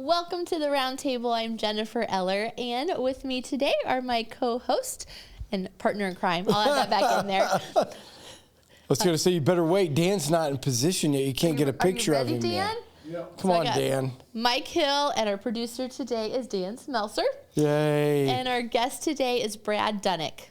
welcome to the round table. I'm Jennifer Eller, and with me today are my co-host and partner in crime. I'll add that back in there. I was going to say, you better wait. Dan's not in position yet. You can't get a picture of him Dan? yet. Yep. Come on, Dan. Mike Hill, and our producer today is Dan Smelser. Yay. And our guest today is Brad Dunnuck.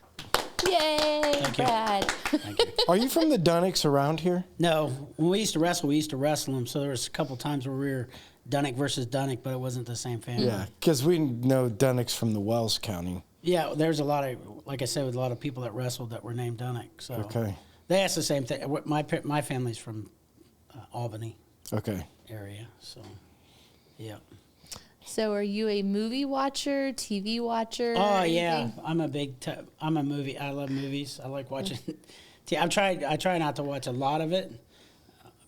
Yay, Brad. Thank you. Are you from the Dunnucks around here? No, when we used to wrestle them. So there was a couple times where we were Dunnuck versus Dunnuck, but it wasn't the same family. Yeah, because we know Dunnucks from the Wells County. Yeah, there's a lot of, like I said, with a lot of people that wrestled that were named Dunnuck. So Okay. they asked the same thing. My family's from Albany Okay. area, so yeah. So are you a movie watcher, TV watcher? Oh yeah, anything? I'm a movie. I love movies. I like watching. I try not to watch a lot of it.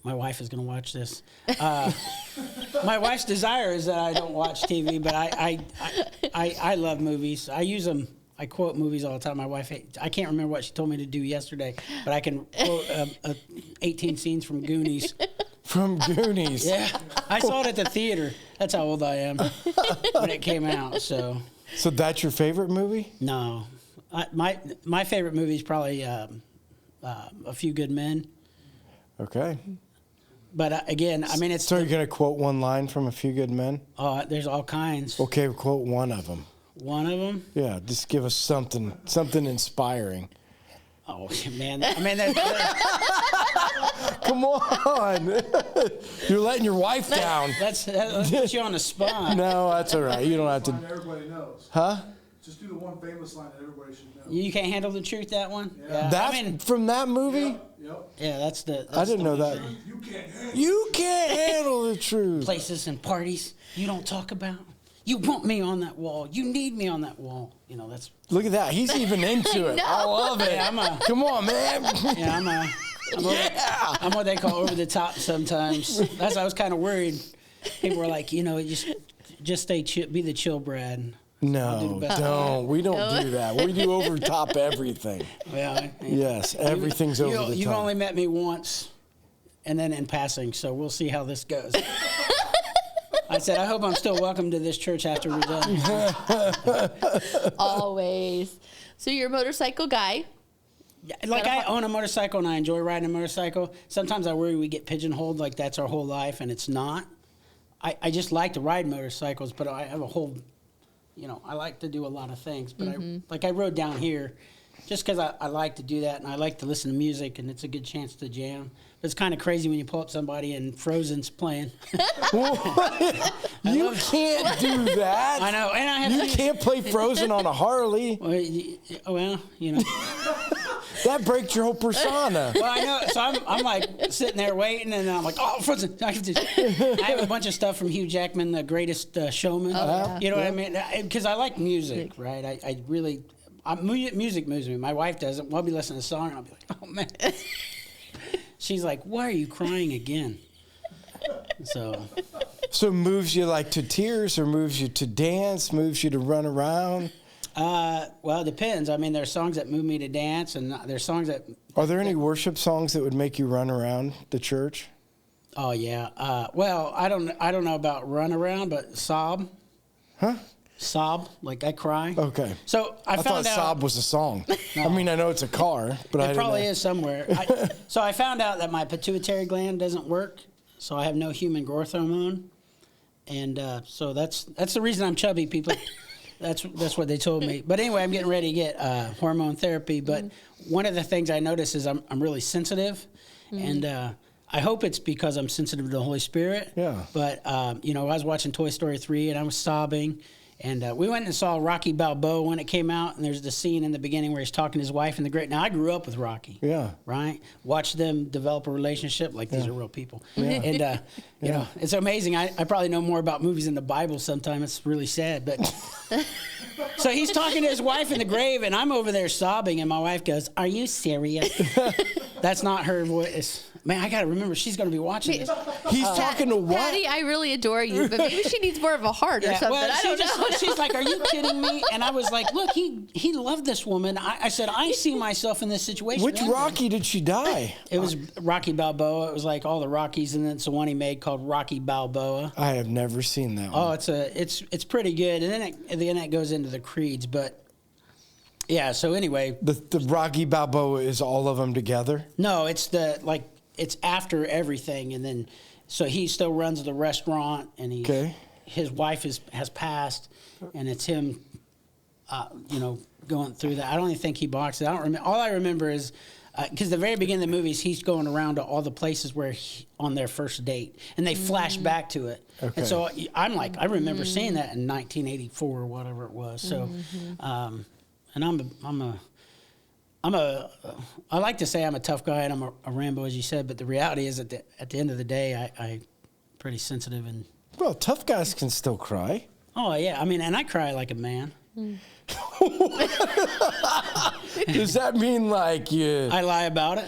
My wife is going to watch this. My wife's desire is that I don't watch TV, but I love movies. I use them. I quote movies all the time. My wife, I can't remember what she told me to do yesterday, but I can quote 18 scenes from Goonies. From Goonies. Yeah, I saw it at the theater. That's how old I am when it came out. So that's your favorite movie? no, my favorite movie is probably A Few Good Men. Okay. But again, I mean, it's So you're going to quote one line from A Few Good Men? there's all kinds. Okay, quote one of them. One of them. Yeah, just give us something inspiring. Oh man, I mean, Come on. You're letting your wife down. that puts you on the spot. No, that's all right. You don't have Line to. everybody knows. Huh? Just do the one famous line that everybody should know. You can't handle the truth. That one. Yeah. That's I mean, from that movie? Yep. yeah, that's the. I didn't know that. You can't handle You can't handle the truth. Places and parties you don't talk about. You want me on that wall. You need me on that wall. You know that's. Look at that. He's even into it. know. I love it. Yeah, Come on, man. Yeah, I'm what they call over the top sometimes. That's I was kind of worried. People were like, just stay chill, be the chill Brad. No, don't. We don't do that. We do over top everything. Yeah. Yes, everything's over the top. You've only met me once, and then in passing. So we'll see how this goes. I said, I hope I'm still welcome to this church after we're done. Always. So you're a motorcycle guy. Yeah, like I own a motorcycle and I enjoy riding a motorcycle. Sometimes I worry we get pigeonholed like that's our whole life, and it's not. I just like to ride motorcycles, but I have a whole, I like to do a lot of things. But I rode down here just because I like to do that, and I like to listen to music, and it's a good chance to jam. But it's kind of crazy when you pull up somebody and Frozen's playing. You can't do that. I know, and I have You can't play Frozen on a Harley. Well, That breaks your whole persona. Well, I know. So I'm like sitting there waiting, and I'm like, oh, Frozen. I have a bunch of stuff from Hugh Jackman, The Greatest Showman. Oh, yeah. You know what I mean? Because I like music, right? I really, music moves me. My wife doesn't. I'll be listening to a song, and I'll be like, oh, man. She's like, why are you crying again? So moves you like to tears, or moves you to dance, moves you to run around? well, it depends. I mean, there's songs that move me to dance, and there's songs that. Are there any worship songs that would make you run around the church? Oh yeah. Well, I don't know about run around, but sob. Huh? Sob, like I cry. Okay. So I thought found out. Sob was a song. I mean, I know it's a car, but I It didn't probably know. is somewhere. So I found out that my pituitary gland doesn't work, so I have no human growth hormone, and so that's the reason I'm chubby, people. That's what they told me. But anyway, I'm getting ready to get hormone therapy. But one of the things I notice is I'm really sensitive, and I hope it's because I'm sensitive to the Holy Spirit. Yeah. But I was watching Toy Story 3, and I was sobbing. And we went and saw Rocky Balboa when it came out, and there's the scene in the beginning where he's talking to his wife and the great. Now, I grew up with Rocky. Yeah. Right? Watched them develop a relationship like these are real people. Yeah. And, it's amazing. I probably know more about movies than the Bible sometimes. It's really sad. But so he's talking to his wife in the grave, and I'm over there sobbing, and my wife goes, "Are you serious?" That's not her voice. Man, I got to remember she's going to be watching this. He's talking to what? Patty, I really adore you, but maybe she needs more of a heart or something. Well, I don't know. she's like, "Are you kidding me?" And I was like, "Look, he loved this woman." I said, "I see myself in this situation." Which Rocky did she die? It was Rocky Balboa. It was like all the Rockies, and then it's the one he made called Rocky Balboa. I have never seen that Oh, one. it's pretty good, and then it goes into the creeds, but yeah. So anyway, The Rocky Balboa is all of them together? no, it's after everything, and then so he still runs the restaurant, and his wife has passed, and it's him, going through that. I don't even think he boxes. I don't remember. All I remember is because the very beginning of the movies, he's going around to all the places where on their first date, and they flash back to it. Okay. And so I'm like, I remember seeing that in 1984 or whatever it was. So, and I like to say I'm a tough guy and I'm a Rambo, as you said, but the reality is at the end of the day, I'm pretty sensitive and. Well, tough guys can still cry. Oh yeah, I mean, and I cry like a man. Does that mean like you? I lie about it.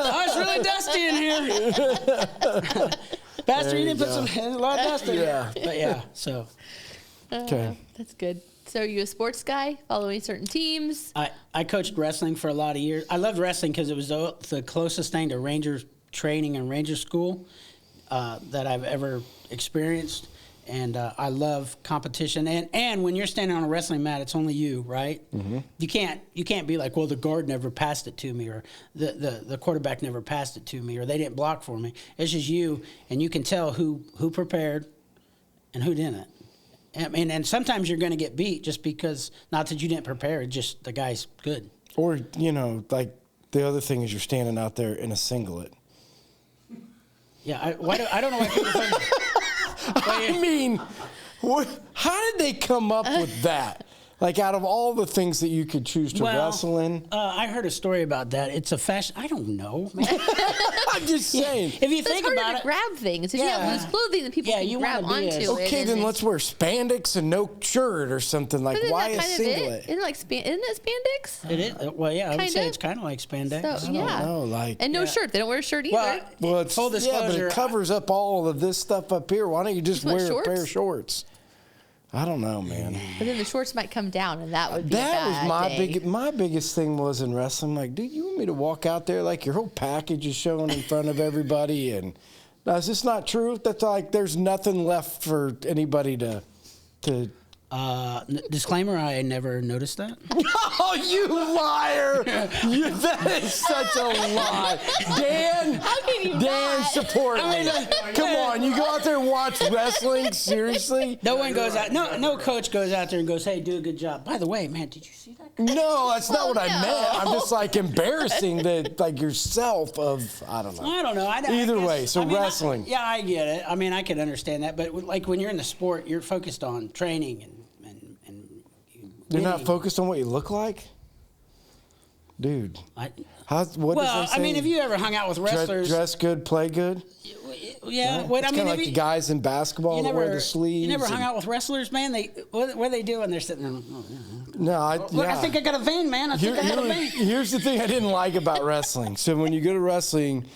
Oh, it's really dusty in here. Pastor, you didn't put a lot of dust in Yeah. here. But yeah, so Okay. That's good. So are you a sports guy, following certain teams? I coached wrestling for a lot of years. I loved wrestling because it was the closest thing to Ranger training and Ranger school that I've ever experienced. And I love competition. And when you're standing on a wrestling mat, it's only you, right? Mm-hmm. You can't be like, well, the guard never passed it to me, or the quarterback never passed it to me, or they didn't block for me. It's just you, and you can tell who prepared and who didn't. I mean, and sometimes you're going to get beat just because, not that you didn't prepare, just the guy's good. Or, like the other thing is you're standing out there in a singlet. Yeah, I don't know why people think. I mean, how did they come up with that? Like, out of all the things that you could choose to wrestle in? I heard a story about that. It's a fashion. I don't know. I'm just saying. If you It's think harder about to it, grab things. If you have loose clothing that people Yeah, can you grab wanna be onto it. Okay, then and let's wear spandex and no shirt or something. Like, Isn't why that a kind of singlet? it? Isn't it spandex? it is. Well, yeah, I would say Kinda. it's kind of like spandex. So, yeah. know, like- and no Yeah. shirt. They don't wear a shirt either. Well, Well, it's full yeah, but disclosure, it covers up all of this stuff up here. Why don't you just What, wear a pair shorts? of shorts? I don't know, man. But then the shorts might come down, and that would be a That was bad my biggest thing was in wrestling. Like, dude, you want me to walk out there like your whole package is showing in front of everybody? And now, is this not true? That's like there's nothing left for anybody to. Disclaimer: I never noticed that. Oh, you liar! That is such a lie, Dan. How can you Dan, not? support me. Come on, you go out there and watch wrestling. Seriously? No one goes out. No coach goes out there and goes, "Hey, do a good job." By the way, man, did you see that? No, that's not what I no. meant. I'm just like embarrassing that like yourself of I don't know. I don't know. Either guess- way, so I mean, wrestling. yeah, I get it. I mean, I can understand that, but like when you're in the sport, you're focused on training and You're not winning. focused on what you look like, dude. What does Well, they say? I mean, if you ever hung out with wrestlers, dress good, play good. yeah. What I It's mean, kind of if like you, the guys in basketball you that never wear the sleeves. You never hung and- out with wrestlers, man. What are they doing? They're sitting there. Oh, yeah. No, Look, I think I got a vein, man. I think I got a vein. Here's the thing I didn't like about wrestling. So when you go to wrestling,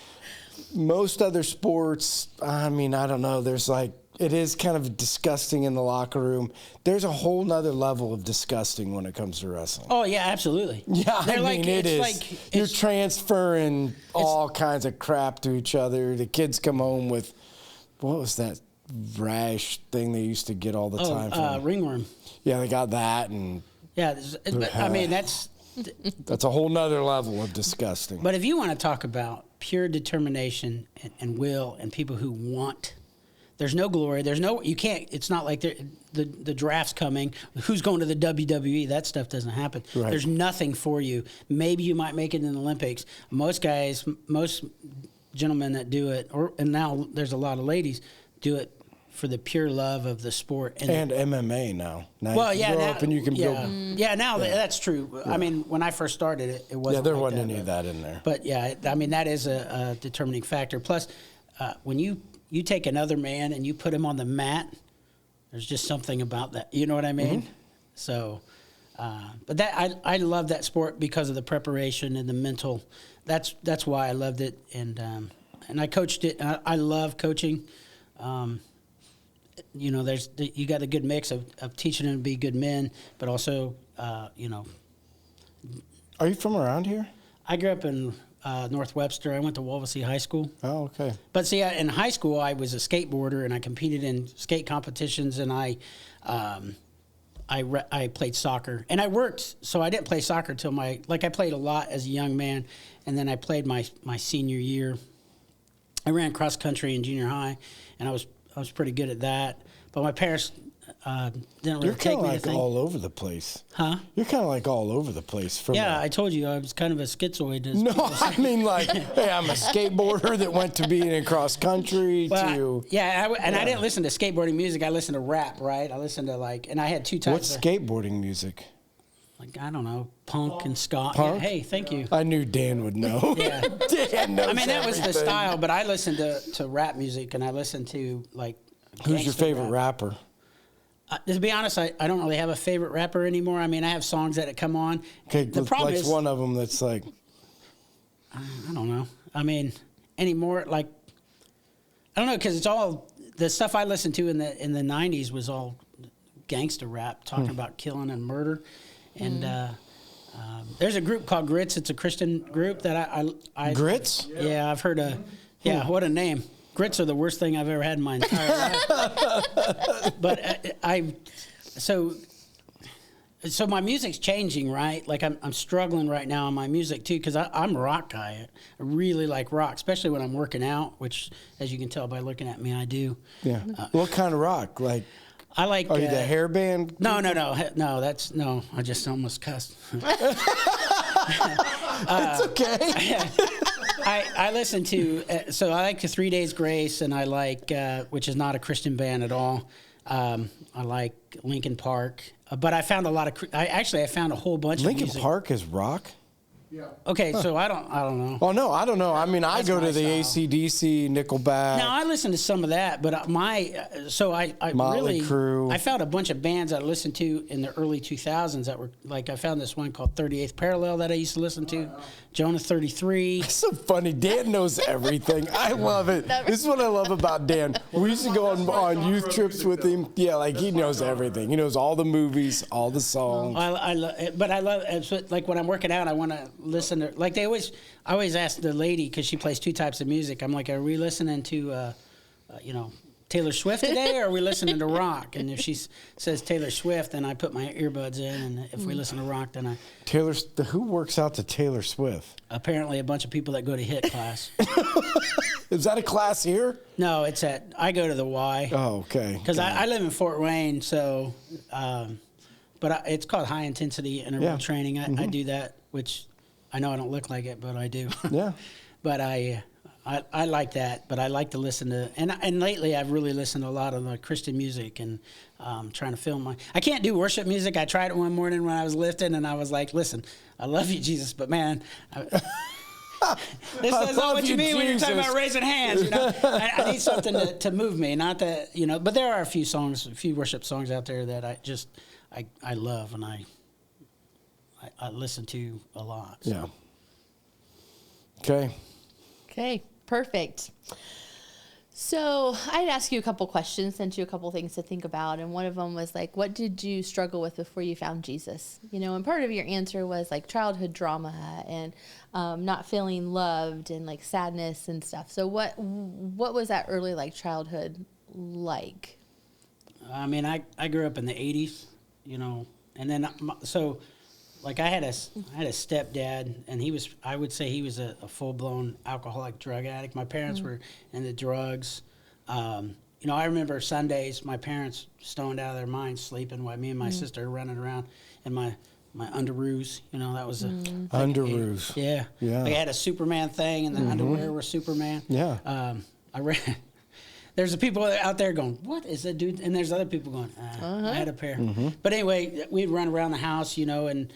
most other sports, I mean, I don't know. There's like, it is kind of disgusting in the locker room. There's a whole nother level of disgusting when it comes to wrestling. Oh yeah, absolutely. Yeah, They're I mean, it it's is. like You're it's, transferring all kinds of crap to each other. The kids come home with, what was that rash thing they used to get all the time? From? ringworm. Yeah, they got that, and Yeah, but, I mean that's. that's a whole nother level of disgusting. But if you want to talk about pure determination and will and people who want, there's no glory. There's no, you can't, it's not like the draft's coming. Who's going to the WWE? That stuff doesn't happen. Right. There's nothing for you. Maybe you might make it in the Olympics. Most guys, most gentlemen that do it, and now there's a lot of ladies, do it for the pure love of the sport. And MMA now. Now Well, you yeah, can grow now, up and you can yeah, build. yeah. Now that's true. I mean, when I first started, it wasn't. Yeah, there like wasn't that, any but- of that in there. But yeah, I mean that is a determining factor. Plus, when you take another man and you put him on the mat, there's just something about that. You know what I mean? Mm-hmm. So, but that I love that sport because of the preparation and the mental. That's why I loved it. And and I coached it. I love coaching. You know, you got a good mix of teaching them to be good men, but also, you know. Are you from around here? I grew up in North Webster. I went to Wolvesey High School. Oh, okay. But see, in high school, I was a skateboarder, and I competed in skate competitions, and I played soccer. And I worked, so I didn't play soccer till I played a lot as a young man, and then I played my senior year. I ran cross country in junior high, and I was pretty good at that. But my parents didn't really take me to You're kind of like all over the place. Huh? You're kind of like all over the place. Yeah, I told you I was kind of a schizoid. No, I mean like, hey, I'm a skateboarder that went to being in cross country to. I didn't listen to skateboarding music. I listened to rap, right? I listened to and I had two types. What's skateboarding music? Like, I don't know, punk and ska. Punk? Yeah, hey, thank you. I knew Dan would know. Yeah. Dan knows I mean, that was the everything. style, but I listened to rap music, and I listened to, like, Who's your gangster favorite rap. rapper? To be honest, I don't really have a favorite rapper anymore. I mean, I have songs that come on. Okay, The problem like is, one of them that's like, I don't know. I mean, anymore, like, I don't know, because it's all, the stuff I listened to in the 90s was all gangster rap, talking about killing and murder. And there's a group called Grits. It's a Christian group that I Grits? Yeah, I've heard of. Yeah, what a name. Grits are the worst thing I've ever had in my entire life. But so my music's changing, right? Like I'm struggling right now on my music too, because I'm a rock guy. I really like rock, especially when I'm working out, which, as you can tell by looking at me, I do. Yeah. What kind of rock? Like, I like. are you the hair band? No. I just almost cussed. It's okay. I listen to, so I like the 3 Days Grace, and I like, which is not a Christian band at all. I like Linkin Park, but I found I found a whole bunch of Linkin music. Park is rock? Yeah. Okay, so I don't know. Oh, no, I don't know. I mean, I That's go to my the style. AC/DC, Nickelback. Now I listen to some of that, but I Motley really Crue. I found a bunch of bands I listened to in the early 2000s that were like, I found this one called 38th Parallel that I used to listen to, Jonah 33. It's so funny. Dan knows everything. I love it. This is what I love about Dan. We used to go on youth trips with him. Yeah, like he knows everything. He knows all the movies, all the songs. I love, like when I'm working out, I want to listen to, like I always ask the lady, because she plays two types of music. I'm like, are we listening to, Taylor Swift today, or are we listening to rock? And if she says Taylor Swift, then I put my earbuds in, and if we listen to rock, then Who works out to Taylor Swift? apparently a bunch of people that go to HIT class. Is that a class here? No, I go to the Y. Oh, okay. Because I live in Fort Wayne, so, it's called high intensity interval training. I do that, which I know I don't look like it, but I do. Yeah. But I like that, but I like to listen to, and lately I've really listened to a lot of Christian music, and trying to film I can't do worship music. I tried it one morning when I was lifting, and I was like, listen, I love you, Jesus, but man, this is not what you mean when you're talking about raising hands. You know, I need something to move me, not that, but there are a few worship songs out there that I love, and I listen to a lot. So. Yeah. Okay. Okay, perfect. So I'd ask you a couple questions, sent you a couple things to think about. And one of them was like, what did you struggle with before you found Jesus? And part of your answer was like childhood drama and not feeling loved and like sadness and stuff. So what was that early like childhood like? I mean, I grew up in the 80s, and then like I had a stepdad, and I would say he was a full-blown alcoholic drug addict. My parents were into drugs. I remember Sundays, my parents stoned out of their minds, sleeping while me and my sister running around in my underoos. That was Underoos. Yeah. Yeah. Like I had a Superman thing, and the underwear were Superman. Yeah. There's the people out there going, what is that dude? And there's other people going, I had a pair. But anyway, we'd run around the house, and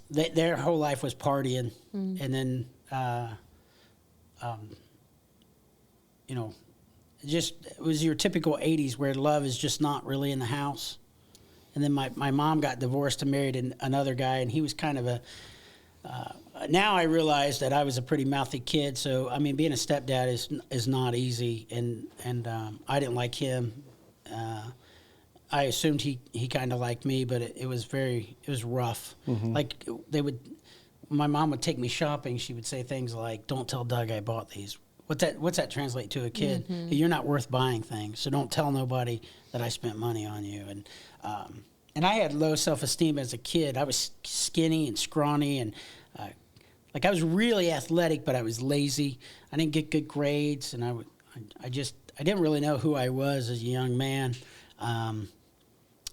their whole life was partying. And then, it was your typical 80s where love is just not really in the house. And then my mom got divorced and married another guy, and he was kind of now I realize that I was a pretty mouthy kid. So I mean, being a stepdad is not easy, and I didn't like him. I assumed he kind of liked me, but it was rough. Like my mom would take me shopping. She would say things like, "Don't tell Doug I bought these." What's that translate to a kid? You're not worth buying things, so don't tell nobody that I spent money on you. And I had low self-esteem as a kid. I was skinny and scrawny, and like I was really athletic, but I was lazy. I didn't get good grades, and I didn't really know who I was as a young man.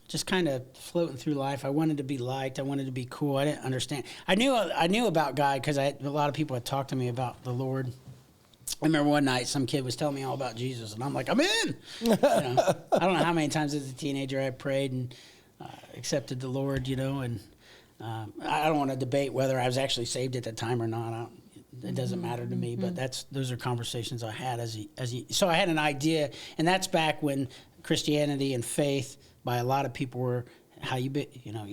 Just kind of floating through life. I wanted to be liked. I wanted to be cool. I didn't understand. I knew about God because a lot of people had talked to me about the Lord. I remember one night some kid was telling me all about Jesus, and I'm like, I'm in. I don't know how many times as a teenager I prayed and accepted the Lord, and I don't want to debate whether I was actually saved at the time or not. It doesn't matter to me, but those are conversations I had so I had an idea, and that's back when Christianity and faith by a lot of people were how you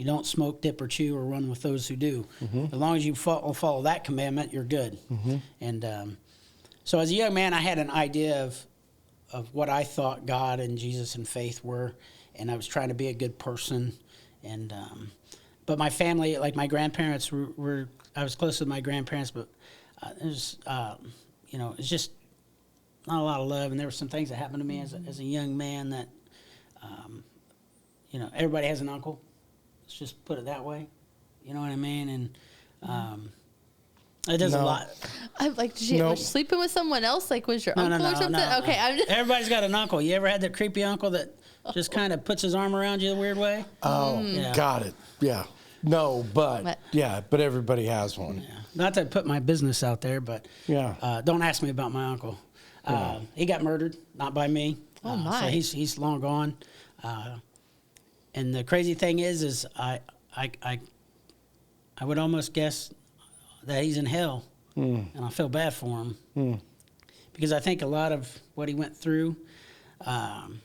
don't smoke, dip, or chew, or run with those who do. As long as you follow that commandment, you're good. And so as a young man, I had an idea of what I thought God and Jesus and faith were, and I was trying to be a good person. And but my family, like my grandparents, I was close with my grandparents, but it's just not a lot of love. And there were some things that happened to me as a young man that, everybody has an uncle. Let's just put it that way. You know what I mean? And it does a lot. I'm like, was you sleeping with someone else? Like, was your uncle or something? No, okay, I'm just. Everybody's got an uncle. You ever had that creepy uncle that just kind of puts his arm around you a weird way? Oh, got it. Yeah. No, but everybody has one. Yeah. Not to put my business out there, but don't ask me about my uncle. He got murdered, not by me. Oh my! So he's long gone. And the crazy thing is I would almost guess that he's in hell, and I feel bad for him because I think a lot of what he went through. I'm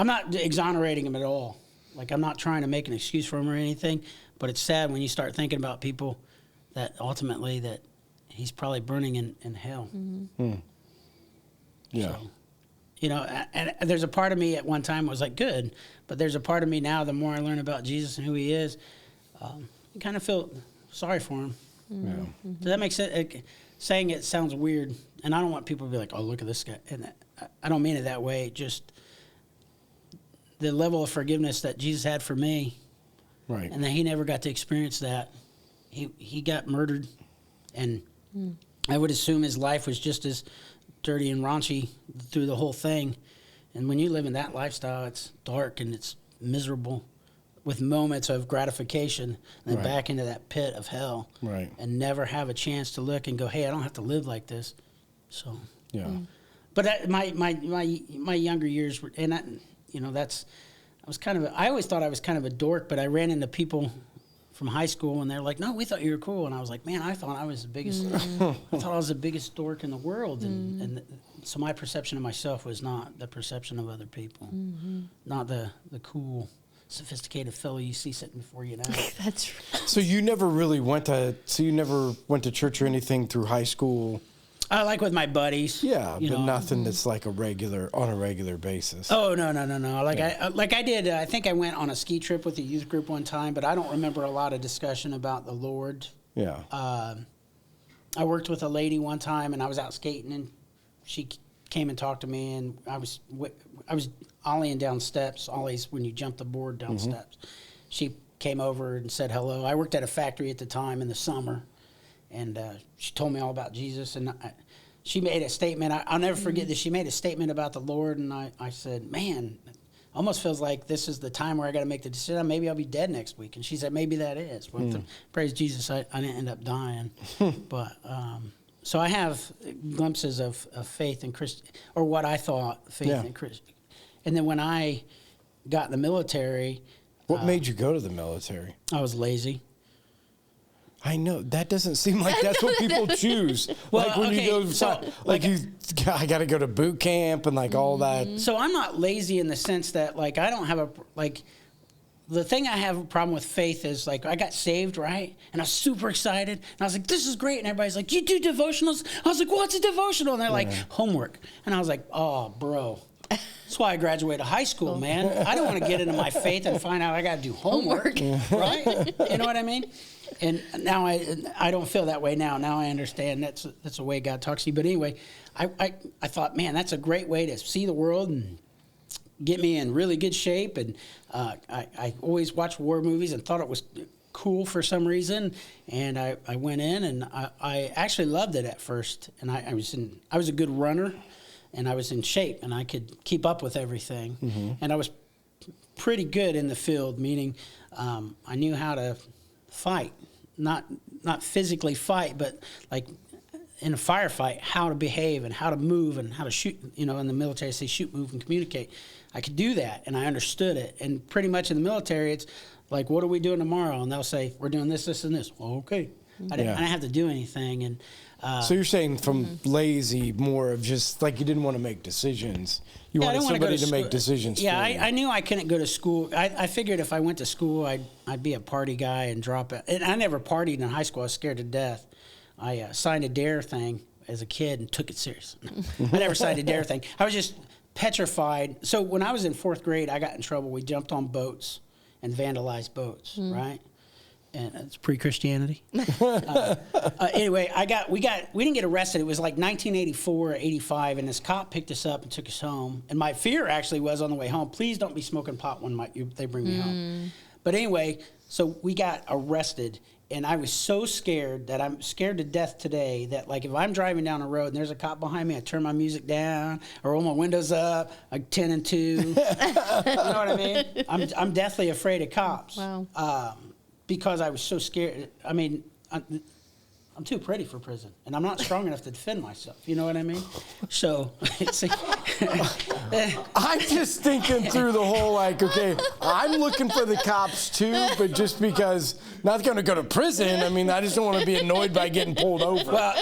not exonerating him at all. Like, I'm not trying to make an excuse for him or anything, but it's sad when you start thinking about people that ultimately that he's probably burning in hell. Yeah. So, and there's a part of me at one time was like, good, but there's a part of me now, the more I learn about Jesus and who he is, you kind of feel sorry for him. Yeah. Does that make sense? Saying it sounds weird, and I don't want people to be like, oh, look at this guy. And I don't mean it that way. Just the level of forgiveness that Jesus had for me, right? And that he never got to experience that. He got murdered, and I would assume his life was just as dirty and raunchy through the whole thing. And when you live in that lifestyle, it's dark and it's miserable, with moments of gratification, and then back into that pit of hell, right? And never have a chance to look and go, hey, I don't have to live like this. So but my younger years were, and I always thought I was kind of a dork, but I ran into people from high school, and they're like, no, we thought you were cool. And I was like, man, I thought I was the biggest, dork in the world. And so my perception of myself was not the perception of other people, not the cool, sophisticated fellow you see sitting before you now. That's right. So you never really went to church or anything through high school? I like with my buddies. Yeah, but nothing that's like on a regular basis. Oh, no. I did. I think I went on a ski trip with a youth group one time, but I don't remember a lot of discussion about the Lord. Yeah. I worked with a lady one time, and I was out skating, and she came and talked to me, and I was ollieing down steps. Ollie's when you jump the board down steps. She came over and said hello. I worked at a factory at the time in the summer, and she told me all about Jesus, and she made a statement. I'll never forget this. She made a statement about the Lord, and I said, man, it almost feels like this is the time where I got to make the decision. Maybe I'll be dead next week. And she said, maybe that is. Well, praise Jesus, I didn't end up dying. But so I have glimpses of faith in Christ, or what I thought faith in Christ. And then when I got in the military. What made you go to the military? I was lazy. I know that doesn't seem like that's what people choose. Well, like when you go, I got to go to boot camp and like all that. So I'm not lazy in the sense that like I don't have the thing I have a problem with faith is like I got saved, right? And I was super excited. And I was like, this is great. And everybody's like, you do devotionals? I was like, what's a devotional? And they're like, homework. And I was like, oh, bro. That's why I graduated high school, man. I don't want to get into my faith and find out I got to do homework, right? You know what I mean? And now I don't feel that way now. Now I understand that's the way God talks to you. But anyway, I thought, man, that's a great way to see the world and get me in really good shape. And I always watched war movies and thought it was cool for some reason. And I went in, and I actually loved it at first. And I was a good runner, and I was in shape, and I could keep up with everything. Mm-hmm. And I was pretty good in the field, meaning I knew how to fight, not physically fight, but like in a firefight, how to behave and how to move and how to shoot. You know, in the military, they say shoot, move, and communicate. I could do that, and I understood it. And pretty much in the military, it's like, what are we doing tomorrow? And they'll say, we're doing this, this, and this. Well, okay. I didn't have to do anything. And so you're saying from lazy, more of just like you didn't want to make decisions. You wanted somebody to make decisions for you. I knew I couldn't go to school. I figured if I went to school, I'd be a party guy and drop it. And I never partied in high school. I was scared to death. I signed a DARE thing as a kid and took it serious. I never signed a DARE thing. I was just petrified. So when I was in 4th grade, I got in trouble. We jumped on boats and vandalized boats, right? And it's pre-Christianity. Anyway, we didn't get arrested. It was like 1984 or 85, and this cop picked us up and took us home. And my fear actually was on the way home, please don't be smoking pot when they bring me home. But anyway, so we got arrested, and I was so scared that I'm scared to death today that, like, if I'm driving down the road and there's a cop behind me, I turn my music down or roll my windows up, like 10 and 2. You know what I mean? I'm deathly afraid of cops. Wow. Because I was so scared. I mean, I'm too pretty for prison, and I'm not strong enough to defend myself. You know what I mean? So, I'm just thinking through the whole, like, okay, I'm looking for the cops too, but just because not going to go to prison. I mean, I just don't want to be annoyed by getting pulled over. Well,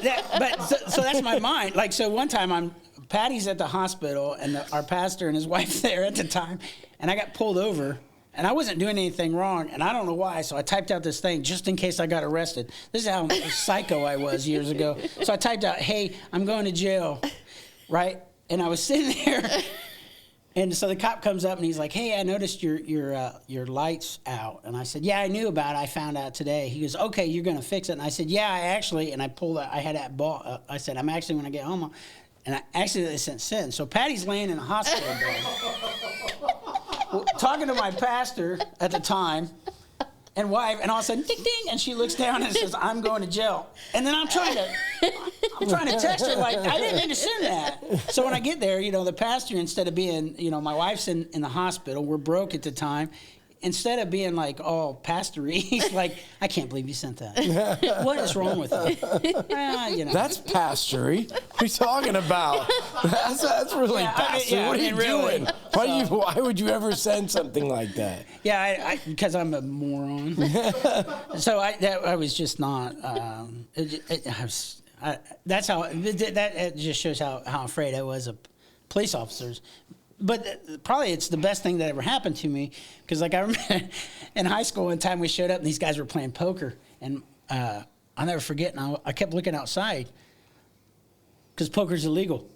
so that's my mind. Like, so one time Patty's at the hospital, and our pastor and his wife there at the time, and I got pulled over. And I wasn't doing anything wrong, and I don't know why, so I typed out this thing just in case I got arrested. This is how psycho I was years ago. So I typed out, hey, I'm going to jail, right? And I was sitting there, and so the cop comes up, and he's like, hey, I noticed your light's out. And I said, yeah, I knew about it. I found out today. He goes, okay, you're going to fix it. And I said, yeah, I actually, and I pulled out, I had that ball. I said, I'm actually, when I get home, and I actually sent sin. So Patty's laying in a hospital bed. Talking to my pastor at the time and wife, and all of a sudden, ding, ding, and she looks down and says, I'm going to jail. And then I'm trying to text her, like, I didn't mean to send that. So when I get there, the pastor, instead of being, my wife's in the hospital, we're broke at the time, instead of being like all pastory, he's like, I can't believe you sent that. What is wrong with you? That's pastory. What are you talking about? That's really pastory. What are you doing? Why would you ever send something like that? Yeah, because I'm a moron. So I was just not. That's how. That just shows how afraid I was of police officers. But probably it's the best thing that ever happened to me, because like I remember in high school one time we showed up and these guys were playing poker, and I'll never forget. And I kept looking outside because poker's illegal.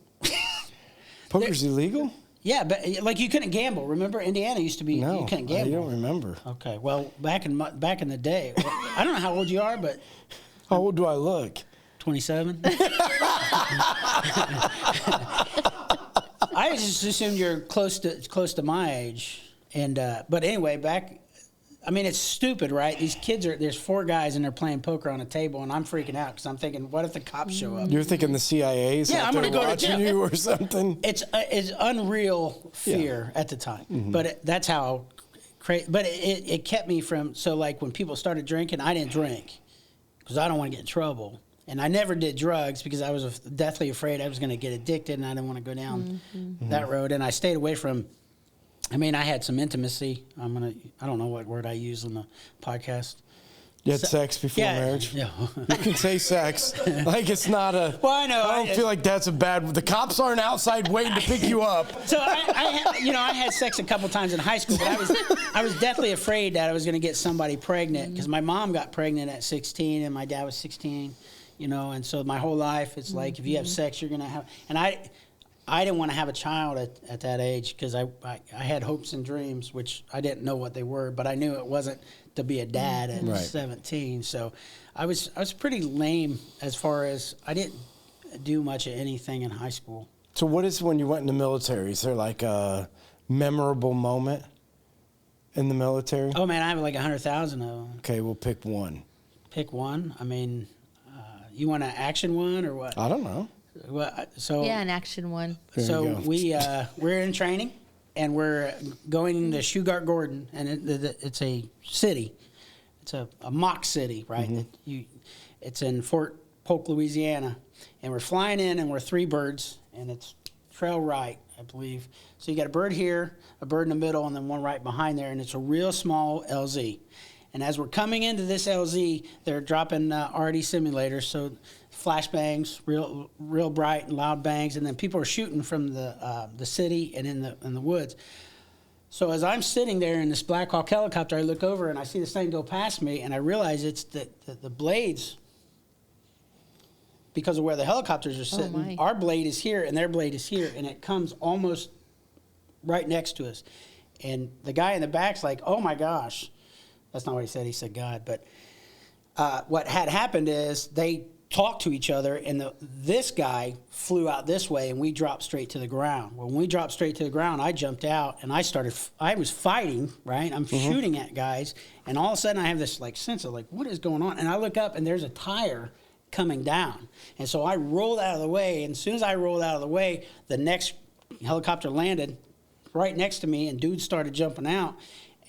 Poker's illegal? Yeah, but like you couldn't gamble. Remember, Indiana used to be you couldn't gamble. I don't remember. Okay, well back in the day, I don't know how old you are, but how old do I look? 27. I just assumed you're close to my age, and but anyway, it's stupid, right? These kids there's 4 guys and they're playing poker on a table, and I'm freaking out because I'm thinking, what if the cops show up? You're thinking the CIA's I'm going to go watching to jail. You or something. It's unreal fear at the time, but that's how crazy. But it kept me from. So like when people started drinking, I didn't drink because I don't want to get in trouble. And I never did drugs because I was deathly afraid I was going to get addicted, and I didn't want to go down that road. And I stayed away from. I had some intimacy. I don't know what word I use on the podcast. You had sex before marriage? Yeah. You can say sex. Like it's not a. Well, I know. I don't feel like that's a bad. The cops aren't outside waiting to pick you up. So I had sex a couple times in high school, but I was deathly afraid that I was going to get somebody pregnant because my mom got pregnant at 16 and my dad was 16, and so my whole life it's like if you have sex you're going to have, and I didn't want to have a child at that age because I had hopes and dreams, which I didn't know what they were, but I knew it wasn't to be a dad at 17. So I was pretty lame as far as I didn't do much of anything in high school. So what is when you went in the military? Is there like a memorable moment in the military? Oh man, I have like 100,000 of them. Okay, we'll pick one. Pick one. I mean, you want an action one or what? I don't know. Well, so Yeah, an action one. So we're in training, and we're going to Shugart Gordon, and it's a city. It's a mock city, right? Mm-hmm. It's in Fort Polk, Louisiana, and we're flying in, and we're 3 birds, and it's trail right, I believe. So you got a bird here, a bird in the middle, and then one right behind there, and it's a real small LZ. And as we're coming into this LZ, they're dropping RD simulators, so flashbangs, real bright and loud bangs, and then people are shooting from the city and in the woods. So as I'm sitting there in this Black Hawk helicopter, I look over and I see this thing go past me, and I realize it's the blades, because of where the helicopters are sitting, our blade is here and their blade is here, and it comes almost right next to us. And the guy in the back's like, "Oh my gosh." That's not what he said. He said God. But what had happened is they talked to each other, and this guy flew out this way, and we dropped straight to the ground. Well, when we dropped straight to the ground, I jumped out, and I was fighting, right? I'm shooting at guys, and all of a sudden I have this like sense of like, what is going on? And I look up, and there's a tire coming down. And so I rolled out of the way, and as soon as I rolled out of the way, the next helicopter landed right next to me, and dudes started jumping out.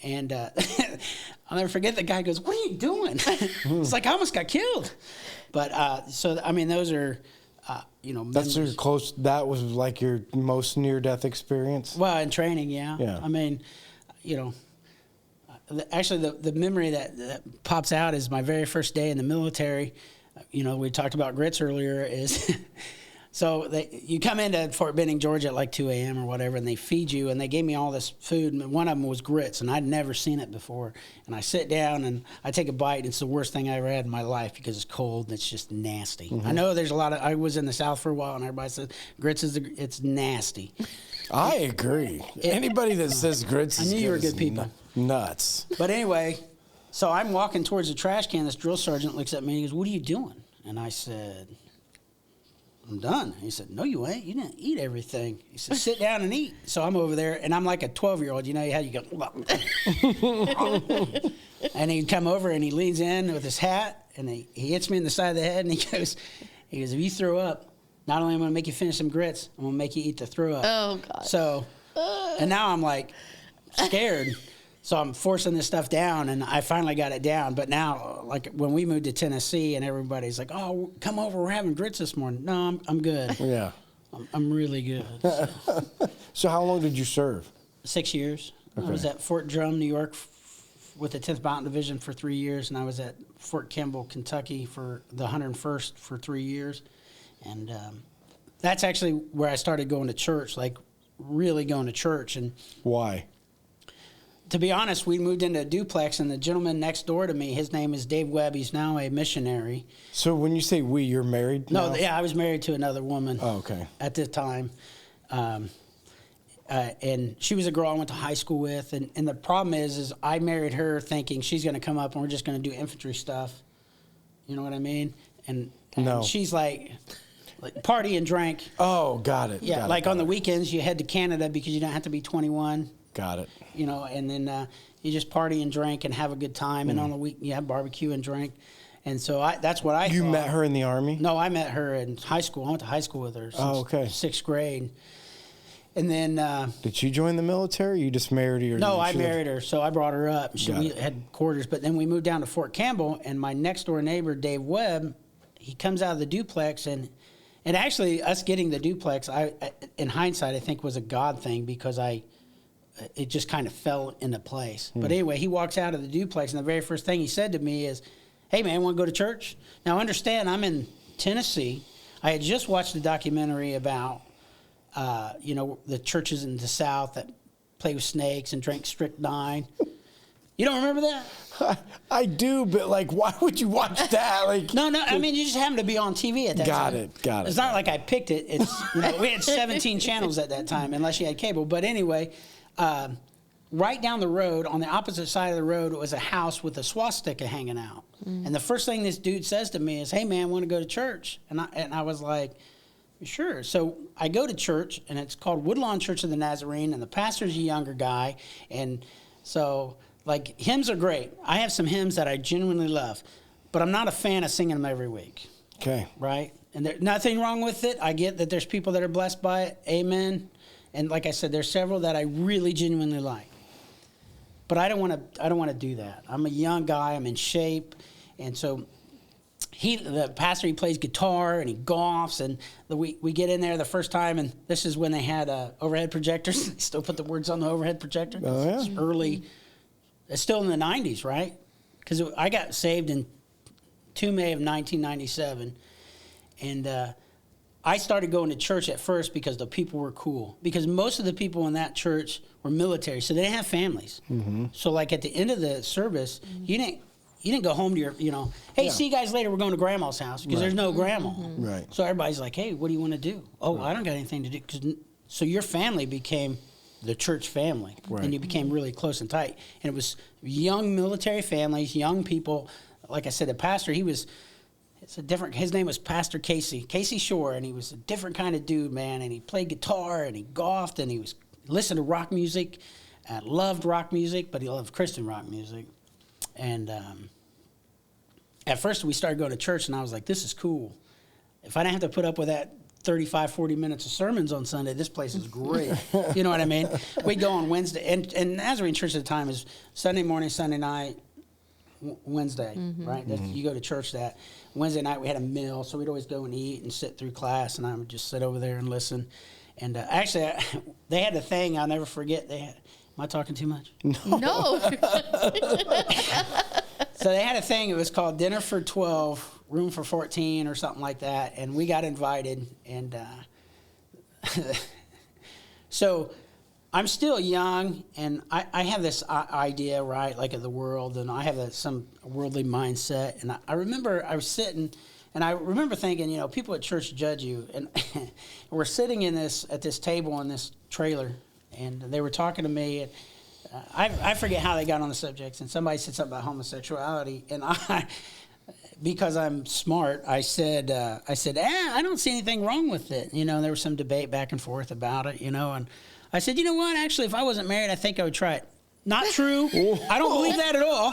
And I'll never forget, the guy goes, "What are you doing?" It's like I almost got killed. But so I mean, those are That's your close. That was like your most near-death experience. Well, in training, yeah. Yeah. I mean, actually, the memory that pops out is my very first day in the military. We talked about grits earlier. Is so you come into Fort Benning, Georgia at like 2 a.m. or whatever, and they feed you, and they gave me all this food, and one of them was grits, and I'd never seen it before. And I sit down, and I take a bite, and it's the worst thing I ever had in my life because it's cold, and it's just nasty. I know there's I was in the South for a while, and everybody says grits it's nasty. I agree. Anybody that says grits is I knew you were good people. Nuts. But anyway, so I'm walking towards the trash can. This drill sergeant looks at me, and he goes, "What are you doing?" And I said, "I'm done." He said, "No, you ain't. You didn't eat everything." He said, "Sit down and eat." So I'm over there, and I'm like a 12-year-old. You know how you go. And he'd come over, and he leans in with his hat, and he hits me in the side of the head, and he goes, "If you throw up, not only am I going to make you finish some grits, I'm going to make you eat the throw up." Oh, God. So, and now I'm like scared. So I'm forcing this stuff down, and I finally got it down. But now, like when we moved to Tennessee, and everybody's like, "Oh, come over, we're having grits this morning." No, I'm good. Yeah. I'm really good. So how long did you serve? 6 years. I was at Fort Drum, New York, with the 10th Mountain Division for 3 years, and I was at Fort Campbell, Kentucky, for the 101st for 3 years. And that's actually where I started going to church, like really going to church. And Why? to be honest, we moved into a duplex, and the gentleman next door to me, his name is Dave Webb. He's now a missionary. So when you say we, you're married now? No, yeah, I was married to another woman. Oh, okay. At the time. And she was a girl I went to high school with. And the problem is I married her thinking she's going to come up and we're just going to do infantry stuff. You know what I mean? And No. she's like party and drank. Oh, got it. Yeah, got like it, on the got it. weekends you head to Canada because you don't have to be 21. Got it. And then you just party and drink and have a good time. And on the week you have barbecue and drink. And so that's what I You thought. met her in the Army? No, I met her in high school. I went to high school with her since okay. 6th grade. And then... Did she join the military? You just married her? No, I married her, so I brought her up. We had quarters, but then we moved down to Fort Campbell, and my next-door neighbor, Dave Webb, he comes out of the duplex, and actually us getting the duplex, in hindsight, I think was a God thing because it just kind of fell into place. But anyway, he walks out of the duplex, and the very first thing he said to me is, "Hey, man, want to go to church?" Now, understand, I'm in Tennessee. I had just watched a documentary about, the churches in the South that play with snakes and drink strychnine. You don't remember that? I do, but like, why would you watch that? Like, No. I mean, you just happened to be on TV at that time. Got it. It's not like I picked it. It's we had 17 channels at that time, unless you had cable. But anyway, right down the road, on the opposite side of the road, was a house with a swastika hanging out. And the first thing this dude says to me is, "Hey, man, want to go to church?" And I was like, "Sure." So I go to church, and it's called Woodlawn Church of the Nazarene, and the pastor's a younger guy, and so. Like, hymns are great. I have some hymns that I genuinely love, but I'm not a fan of singing them every week. Okay. Right? And there's nothing wrong with it. I get that there's people that are blessed by it. Amen. And like I said, there's several that I really genuinely like. But I don't want to do that. I'm a young guy. I'm in shape. And so the pastor, he plays guitar and he golfs, and we get in there the first time, and this is when they had overhead projectors. They still put the words on the overhead projector. Oh, yeah. It's early. It's still in the 90s, right? Because I got saved in May of 1997. And I started going to church at first because the people were cool. Because most of the people in that church were military, so they didn't have families. Mm-hmm. So, like, at the end of the service, you didn't go home to your, hey, see you guys later, we're going to grandma's house. Because there's no grandma. Mm-hmm. Right. So everybody's like, hey, what do you want to do? Oh, I don't got anything to do. So your family became the church family, and you became really close and tight. And it was young military families, young people. Like I said, the pastor, his name was Pastor Casey Shore, and he was a different kind of dude, man. And he played guitar, and he golfed, and he listened to rock music, loved rock music, but he loved Christian rock music. And at first we started going to church, and I was like, this is cool. If I didn't have to put up with that 35, 40 minutes of sermons on Sunday, this place is great. You know what I mean? We'd go on Wednesday, and Nazarene Church at the time is Sunday morning, Sunday night, Wednesday, right? Mm-hmm. You go to church that. Wednesday night we had a meal, so we'd always go and eat and sit through class, and I would just sit over there and listen. And actually, they had a thing I'll never forget. Am I talking too much? No. So they had a thing, it was called Dinner for 12, Room for 14 or something like that, and we got invited, and so I'm still young, and I have this idea, right, like of the world, and I have some worldly mindset, and I remember I was sitting, and I remember thinking, people at church judge you, and we're sitting at this table in this trailer, and they were talking to me, and I forget how they got on the subject, and somebody said something about homosexuality, and because I'm smart, I said, I don't see anything wrong with it. There was some debate back and forth about it, and I said, you know what, actually, if I wasn't married, I think I would try it. Not true. I don't believe that at all.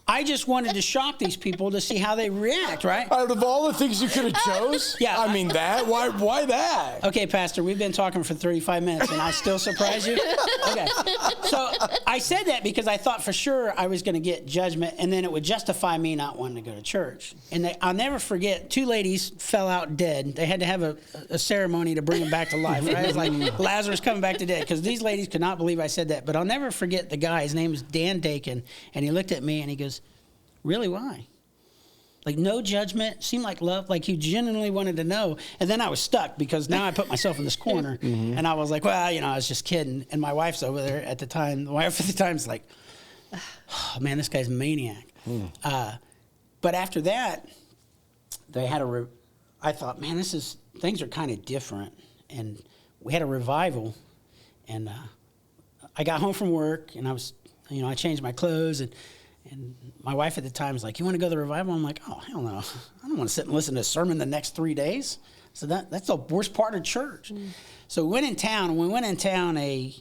I just wanted to shock these people to see how they react, right? Out of all the things you could have chose? Yeah. I mean, why that? Okay, Pastor, we've been talking for 35 minutes, and I still surprise you? Okay. So I said that because I thought for sure I was going to get judgment, and then it would justify me not wanting to go to church. And I'll never forget, 2 ladies fell out dead. They had to have a ceremony to bring them back to life, right? It was like Lazarus coming back to dead, because these ladies could not believe I said that. But I'll never forget the guy. His name was Dan Dakin, and he looked at me, and he goes, really, why? Like, no judgment, seemed like love, like you genuinely wanted to know. And then I was stuck because now I put myself in this corner. And I was like, well, I was just kidding. And my wife's over there at the time. The wife at the time's like, oh, man, this guy's a maniac. But after that, they had I thought, man, things are kind of different. And we had a revival. And I got home from work, and I was, I changed my clothes, and my wife at the time was like, you want to go to the revival? I'm like, oh, hell no. I don't want to sit and listen to a sermon the next 3 days. So that's the worst part of church. So we went in town, and when we went in town, a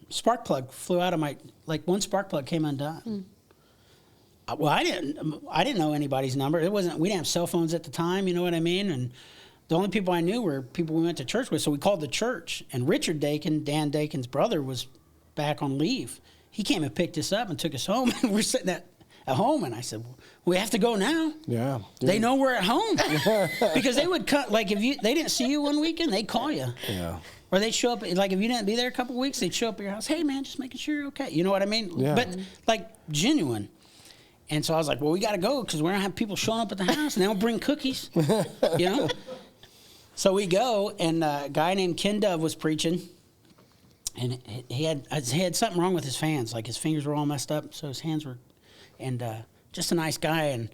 spark plug flew out of one spark plug came undone. Well, I didn't know anybody's number. We didn't have cell phones at the time, you know what I mean? And the only people I knew were people we went to church with. So we called the church, and Richard Dakin, Dan Dakin's brother, was back on leave. He came and picked us up and took us home, and we're sitting at home, and I said, well, we have to go now. Yeah. Dude. They know we're at home. Because they would cut, like, if they didn't see you one weekend, they'd call you. Yeah. Or they'd show up, like if you didn't be there a couple weeks, they'd show up at your house. Hey, man, just making sure you're okay. You know what I mean? Yeah. But like genuine. And so I was like, well, we got to go because we're going to have people showing up at the house and they'll bring cookies, you know? So we go, and a guy named Ken Dove was preaching, and he had something wrong with his hands. Like his fingers were all messed up, so his hands were, and just a nice guy. And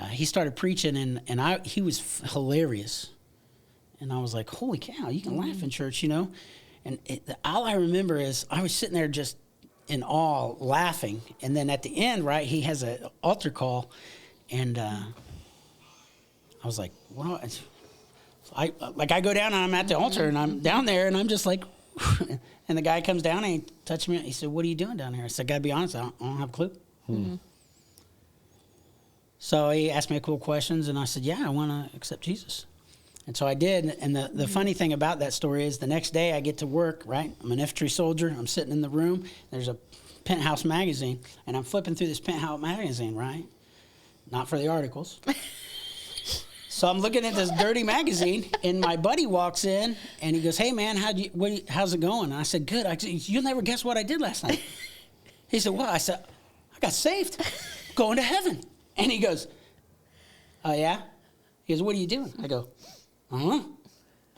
he started preaching, and he was hilarious. And I was like, holy cow, you can laugh in church, you know? And all I remember is I was sitting there just in awe, laughing. And then at the end, right, he has an altar call, and I was like, well, I go down and I'm at the altar and I'm down there and I'm just like, and the guy comes down and he touched me. He said, what are you doing down here? I said, gotta be honest, I don't have a clue. Mm-hmm. So he asked me a couple questions and I said, yeah, I want to accept Jesus. And so I did. And the funny thing about that story is the next day I get to work, right? I'm an infantry soldier. I'm sitting in the room. There's a Penthouse magazine and I'm flipping through this Penthouse magazine, right? Not for the articles. So I'm looking at this dirty magazine, and my buddy walks in, and he goes, hey, man, how's it going? And I said, good. I said, you'll never guess what I did last night. He said, what? I said, I got saved, going to heaven. And he goes, oh, yeah? He goes, what are you doing? I go, I don't know.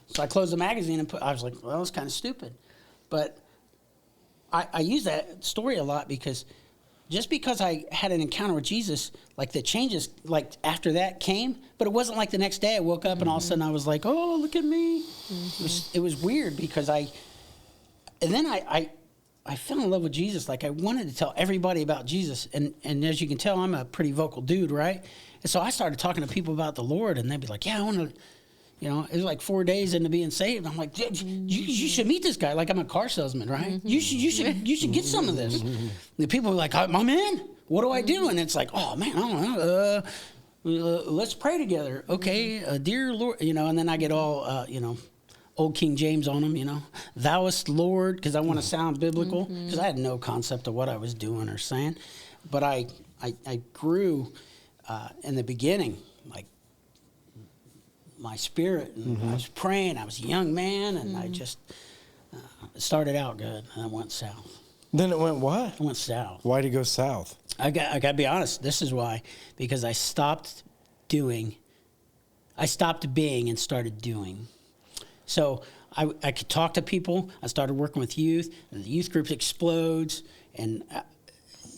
So I closed the magazine, and I was like, well, that's kind of stupid. But I use that story a lot because just because I had an encounter with Jesus, like the changes, like after that came, but it wasn't like the next day I woke up and all of a sudden I was like, oh, look at me. Mm-hmm. It was weird because I fell in love with Jesus. Like I wanted to tell everybody about Jesus. And as you can tell, I'm a pretty vocal dude, right? And so I started talking to people about the Lord and they'd be like, yeah, I want to, you know, it was like 4 days into being saved. I'm like, you should meet this guy. Like I'm a car salesman, right? Mm-hmm. You should get some of this. Mm-hmm. The people are like, I'm in. What do I do? And it's like, oh man, I don't know. Let's pray together. Okay, dear Lord, you know. And then I get all, you know, old King James on them, you know. Thouest Lord, because I want to sound biblical, because I had no concept of what I was doing or saying. But I grew in the beginning, like. My spirit, and I was praying. I was a young man, and I just started out good, and I went south. Then it went what? I went south. Why'd it go south? I got to be honest. This is why, because I stopped being and started doing. So I could talk to people. I started working with youth, and the youth group explodes, and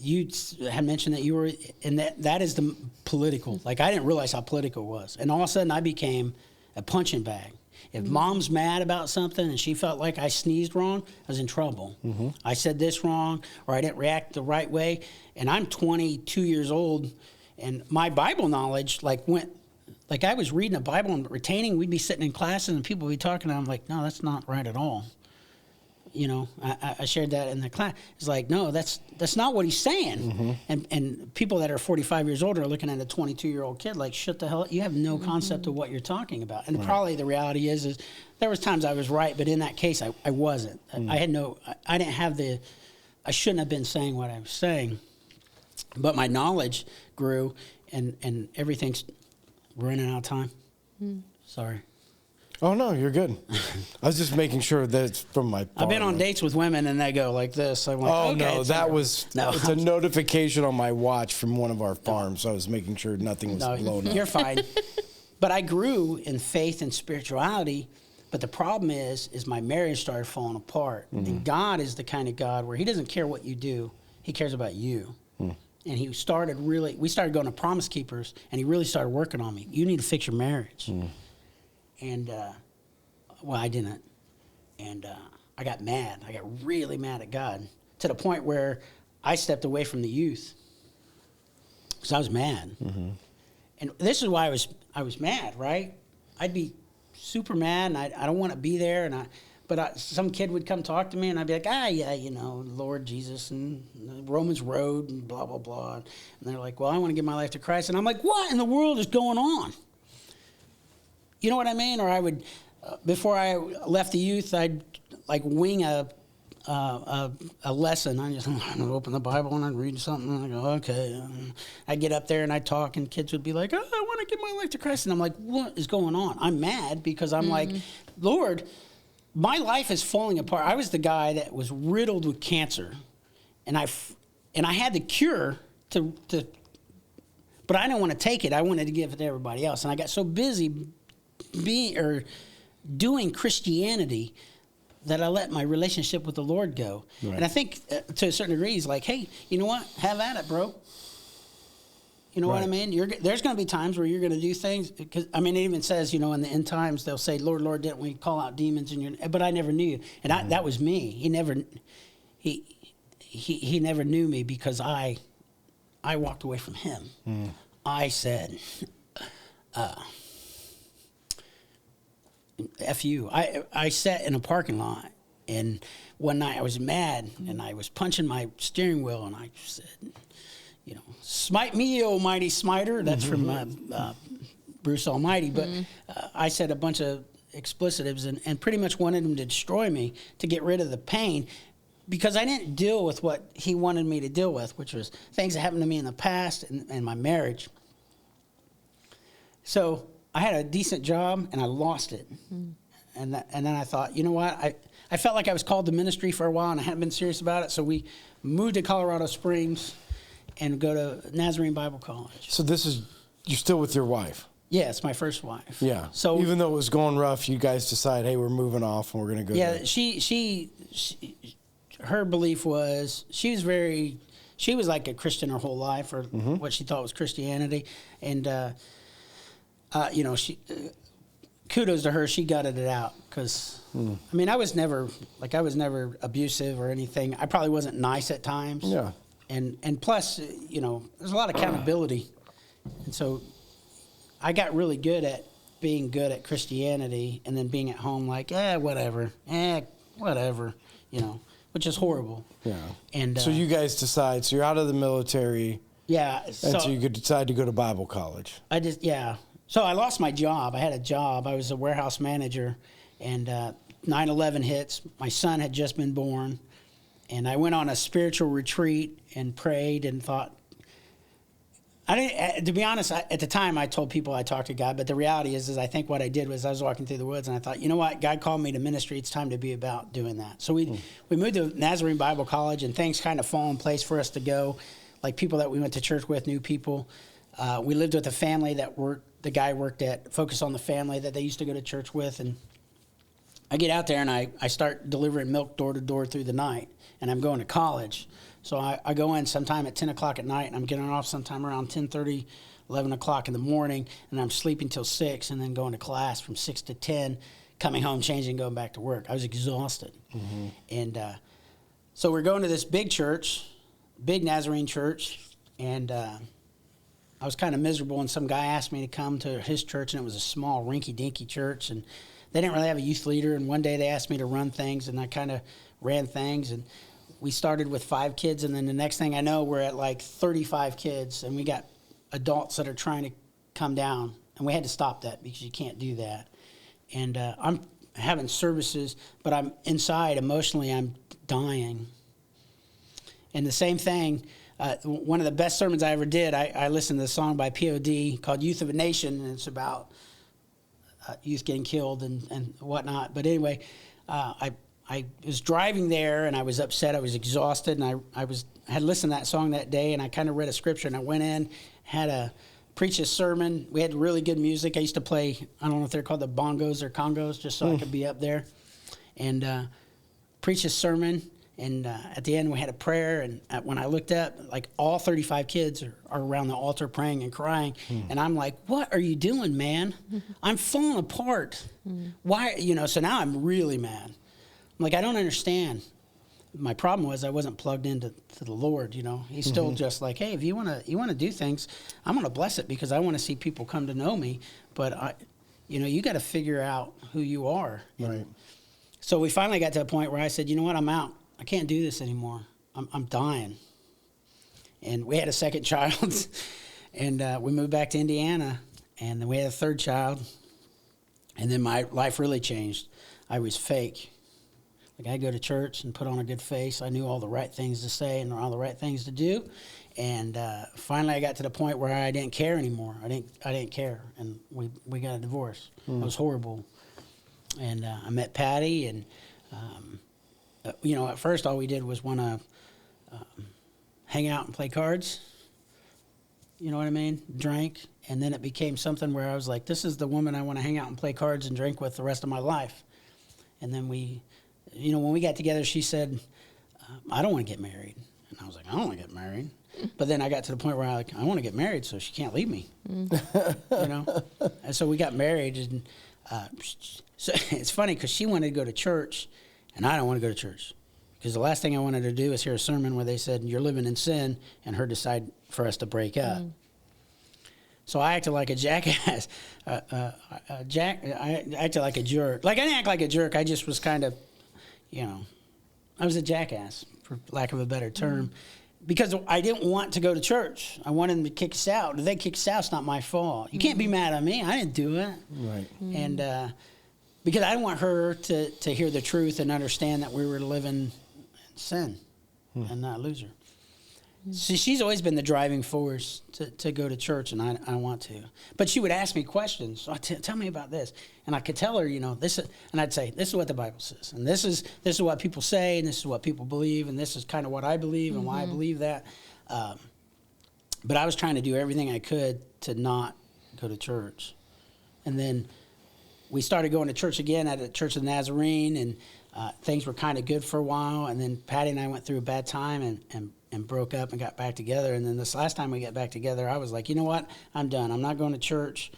you had mentioned that you were, and that is the political. Like, I didn't realize how political it was. And all of a sudden, I became a punching bag. If mom's mad about something and she felt like I sneezed wrong, I was in trouble. Mm-hmm. I said this wrong, or I didn't react the right way. And I'm 22 years old, and my Bible knowledge, like I was reading the Bible and retaining. We'd be sitting in classes, and people would be talking, and I'm like, no, that's not right at all. You know, I shared that in the class. It's like, no, that's not what he's saying. Mm-hmm. And people that are 45 years old are looking at a 22-year-old kid like, shut the hell up. You have no concept of what you're talking about. And probably the reality is there was times I was right, but in that case, I wasn't. I didn't have I shouldn't have been saying what I was saying. But my knowledge grew, and everything's running out of time. Sorry. Oh, no, you're good. I was just making sure that it's from my farm. I've been on dates with women, and they go like this. I'm like, oh, okay, no, it's a notification on my watch from one of our farms. So I was making sure nothing was blown up. You're fine. But I grew in faith and spirituality, but the problem is my marriage started falling apart. Mm-hmm. And God is the kind of God where he doesn't care what you do. He cares about you. And we started going to Promise Keepers, and he really started working on me. You need to fix your marriage. And, well, I didn't. And I got mad. I got really mad at God to the point where I stepped away from the youth because I was mad. Mm-hmm. And this is why I was mad, right? I'd be super mad, and I don't want to be there. But some kid would come talk to me, and I'd be like, yeah, you know, Lord Jesus and the Romans Road and blah, blah, blah. And they're like, well, I want to give my life to Christ. And I'm like, what in the world is going on? You know what I mean? Or I would, before I left the youth, I'd like wing a lesson. I just open the Bible and I'd read something and I go, okay. I'd get up there and I'd talk, and kids would be like, oh, I want to give my life to Christ. And I'm like, what is going on? I'm mad because I'm like, Lord, my life is falling apart. I was the guy that was riddled with cancer, and I had the cure to but I didn't want to take it. I wanted to give it to everybody else, and I got so busy doing Christianity that I let my relationship with the Lord go. Right. And I think to a certain degree, he's like, hey, you know what? Have at it, bro. You know what I mean? There's going to be times where you're going to do things. Because I mean, it even says, you know, in the end times, they'll say, Lord, Lord, didn't we call out demons in your name? But I never knew you. And that was me. He never knew me because I walked away from him. Mm. I said, F you. I sat in a parking lot, and one night I was mad, and I was punching my steering wheel, and I said, you know, smite me, O mighty smiter. That's from Bruce Almighty. But I said a bunch of explicitives and pretty much wanted him to destroy me to get rid of the pain, because I didn't deal with what he wanted me to deal with, which was things that happened to me in the past and my marriage. So I had a decent job, and I lost it. Mm. And then I thought, you know what? I felt like I was called to ministry for a while, and I hadn't been serious about it. So we moved to Colorado Springs and go to Nazarene Bible College. So you're still with your wife? Yeah, it's my first wife. Yeah. So even though it was going rough, you guys decide, hey, we're moving off, and we're going to go. Yeah, there. she her belief was she was like a Christian her whole life, or what she thought was Christianity, and you know, kudos to her, she gutted it out, because I mean, I was never abusive or anything. I probably wasn't nice at times. Yeah. And plus, you know, there's a lot of accountability, and so I got really good at being good at Christianity, and then being at home like, whatever, you know, which is horrible. Yeah. And so you guys decide. So you're out of the military. Yeah. And so you could decide to go to Bible college. So I lost my job. I had a job. I was a warehouse manager, and 9/11 hits. My son had just been born, and I went on a spiritual retreat and prayed and thought. To be honest, at the time I told people I talked to God, but the reality is I think what I did was I was walking through the woods, and I thought, you know what, God called me to ministry. It's time to be about doing that. So we moved to Nazarene Bible College, and things kind of fall in place for us to go. Like people that we went to church with, new people. We lived with a family the guy worked at Focus on the Family that they used to go to church with, and I get out there and I start delivering milk door to door through the night, and I'm going to college. So I go in sometime at 10 o'clock at night, and I'm getting off sometime around 10:30, 11 o'clock in the morning, and I'm sleeping till 6, and then going to class from 6 to 10, coming home, changing, going back to work. I was exhausted. Mm-hmm. And so we're going to this big church, big Nazarene church, and I was kind of miserable, and some guy asked me to come to his church, and it was a small, rinky-dinky church, and they didn't really have a youth leader, and one day they asked me to run things, and I kind of ran things, and we started with 5 kids, and then the next thing I know, we're at like 35 kids, and we got adults that are trying to come down, and we had to stop that because you can't do that. And I'm having services, but I'm inside emotionally, I'm dying. And the same thing, one of the best sermons I ever did, I listened to a song by POD called Youth of a Nation, and it's about youth getting killed and whatnot. But anyway, I was driving there, and I was upset. I was exhausted, and I had listened to that song that day, and I kind of read a scripture, and I went in, had a preach a sermon. We had really good music. I used to play, I don't know if they're called the bongos or congos, just so I could be up there, and preach a sermon. And at the end, we had a prayer, and when I looked up, like all 35 kids are around the altar praying and crying, and I'm like, what are you doing, man? I'm falling apart. Why, so now I'm really mad. I'm like, I don't understand. My problem was I wasn't plugged into the Lord, He's still just like, hey, if you want to do things, I'm going to bless it because I want to see people come to know me, but you got to figure out who you are. Right. So we finally got to a point where I said, you know what, I'm out. I can't do this anymore. I'm dying. And we had a second child, and we moved back to Indiana, and then we had a third child, and then my life really changed. I was fake. Like, I'd go to church and put on a good face. I knew all the right things to say and all the right things to do, and finally I got to the point where I didn't care anymore. I didn't care, and we got a divorce. It was horrible. And I met Patty, and at first all we did was want to hang out and play cards. You know what I mean? Drink. And then it became something where I was like, this is the woman I want to hang out and play cards and drink with the rest of my life. And then when we got together, she said, I don't want to get married. And I was like, I don't want to get married. But then I got to the point where I want to get married, so she can't leave me. And so we got married, and so it's funny because she wanted to go to church, and I don't want to go to church. Because the last thing I wanted to do is hear a sermon where they said, you're living in sin, and her decide for us to break up. So I acted like a jackass. I acted like a jerk. Like, I didn't act like a jerk. I just was kind of, I was a jackass, for lack of a better term. Because I didn't want to go to church. I wanted them to kick us out. If they kick us out, it's not my fault. You can't be mad at me. I didn't do it. Right. And because I didn't want her to hear the truth and understand that we were living in sin and not lose her. So she's always been the driving force to go to church, and I want to. But she would ask me questions. So tell me about this. And I could tell her, this, and I'd say, this is what the Bible says. And this is what people say, and this is what people believe, and this is kind of what I believe and why I believe that. But I was trying to do everything I could to not go to church. And then we started going to church again at a Church of the Nazarene, and things were kind of good for a while. And then Patty and I went through a bad time and broke up and got back together. And then this last time we got back together, I was like, you know what? I'm done. I'm not going to church.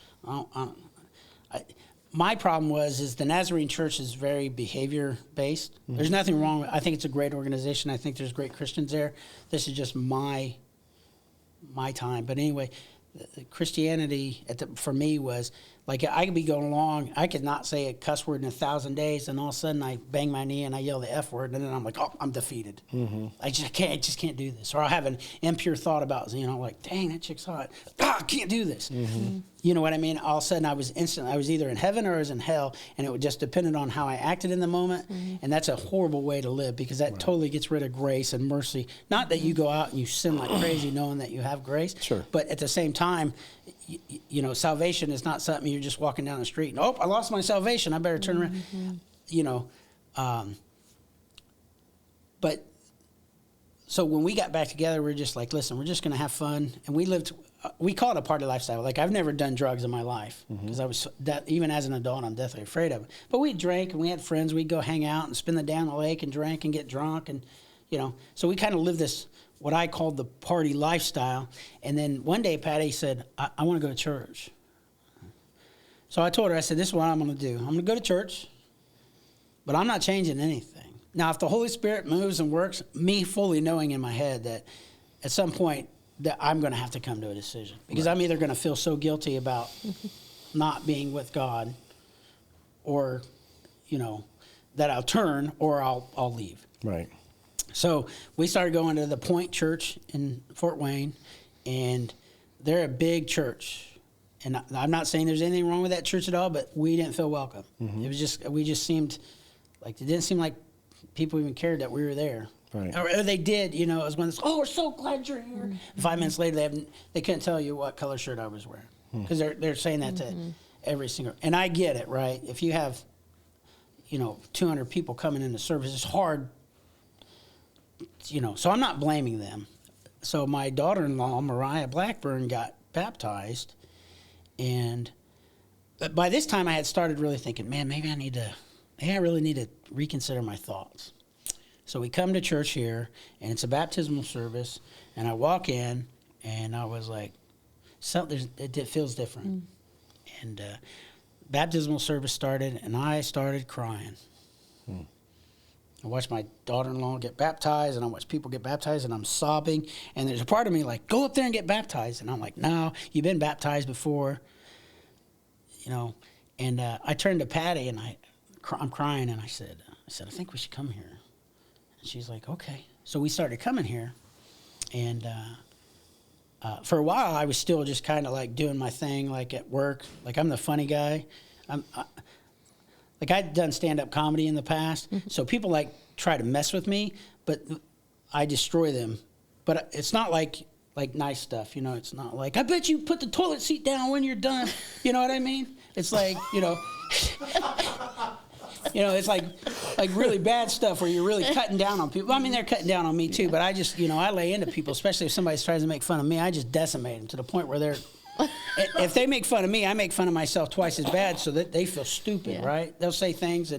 My problem is the Nazarene Church is very behavior-based. There's nothing wrong with it. I think it's a great organization. I think there's great Christians there. This is just my time. But anyway, Christianity for me was like I could be going along. I could not say a cuss word in 1,000 days, and all of a sudden I bang my knee and I yell the F word, and then I'm like, oh, I'm defeated. I just can't do this. Or I'll have an impure thought about, like, dang, that chick's hot. I can't do this. You know what I mean? All of a sudden I was either in heaven or I was in hell, and it would just depended on how I acted in the moment. And that's a horrible way to live, because that totally gets rid of grace and mercy. Not that you go out and you sin like crazy knowing that you have grace, but at the same time, salvation is not something you're just walking down the street and, oh, I lost my salvation, I better turn around. But so when we got back together, we were just like, listen, we're just going to have fun. And we call it a party lifestyle. Like, I've never done drugs in my life, because I was even as an adult, I'm deathly afraid of it. But we drank, and we had friends. We'd go hang out and spend the day on the lake and drink and get drunk. And, so we kind of lived this, what I called the party lifestyle. And then one day Patty said, I want to go to church. So I told her, I said, this is what I'm going to do. I'm going to go to church, but I'm not changing anything. Now, if the Holy Spirit moves and works, me fully knowing in my head that at some point that I'm going to have to come to a decision, because I'm either going to feel so guilty about not being with God, or, that I'll turn, or I'll leave. Right. So we started going to the Point Church in Fort Wayne, and they're a big church. And I'm not saying there's anything wrong with that church at all, but we didn't feel welcome. It was we just seemed like, it didn't seem like people even cared that we were there. Right. Or they did, it was one of those, oh, we're so glad you're here. 5 minutes later, they couldn't tell you what color shirt I was wearing, because they're saying that to every single, and I get it, right? If you have, 200 people coming into service, it's hard. So I'm not blaming them. So my daughter-in-law, Mariah Blackburn, got baptized, and by this time I had started really thinking, man, maybe I really need to reconsider my thoughts. So we come to church here, and it's a baptismal service, and I walk in, and I was like, it feels different. And baptismal service started, and I started crying. I watched my daughter-in-law get baptized, and I watched people get baptized, and I'm sobbing. And there's a part of me like, go up there and get baptized. And I'm like, no, you've been baptized before, And I turned to Patty, and I'm crying, and I said, I think we should come here. And she's like, okay. So we started coming here, and for a while I was still just kind of like doing my thing, like at work. Like, I'm the funny guy. Like, I'd done stand-up comedy in the past, so people try to mess with me, but I destroy them. But it's not like nice stuff, It's not like, I bet you put the toilet seat down when you're done. You know what I mean? It's like, You know, it's like really bad stuff where you're really cutting down on people. I mean, they're cutting down on me too, but I just, you know, I lay into people, especially if somebody tries to make fun of me. I just decimate them to the point where they're, if they make fun of me, I make fun of myself twice as bad so that they feel stupid, right? They'll say things.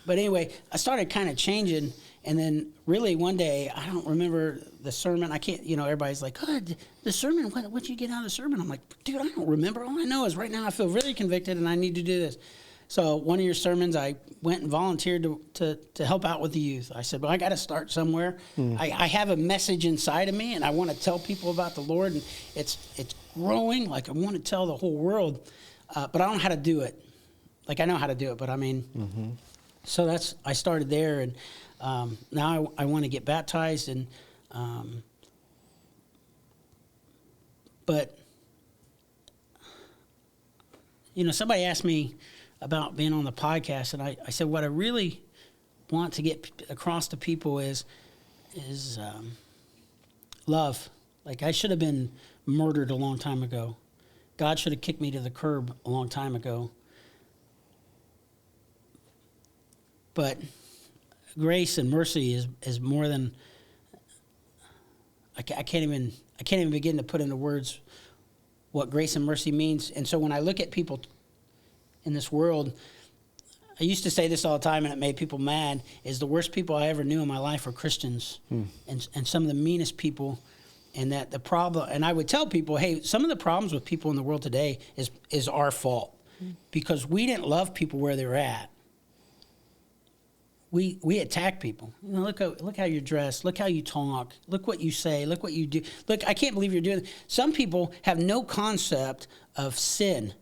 But anyway, I started kind of changing. And then really one day, I don't remember the sermon. I can't, you know, everybody's like, oh, the sermon, what'd you get out of the sermon? I'm like, dude, I don't remember. All I know is right now I feel really convicted and I need to do this. So one of your sermons, I went and volunteered to help out with the youth. I said, well, I got to start somewhere. I have a message inside of me and I want to tell people about the Lord. And it's growing. Like I want to tell the whole world, but I don't know how to do it. Like I know how to do it, but I mean, so I started there and, now I want to get baptized and, but, you know, somebody asked me about being on the podcast and I said, what I really want to get across to people is love. Like I should have been murdered a long time ago. God should have kicked me to the curb a long time ago. But grace and mercy is more than I can't even begin to put into words what grace and mercy means. And so when I look at people in this world, I used to say this all the time and it made people mad, is the worst people I ever knew in my life were Christians and some of the meanest people. And that the problem, and I would tell people, hey, some of the problems with people in the world today is our fault because we didn't love people where they're at. We attack people. You know, look how you're dressed. Look how you talk. Look what you say. Look what you do. Look, I can't believe you're doing this. Some people have no concept of sin.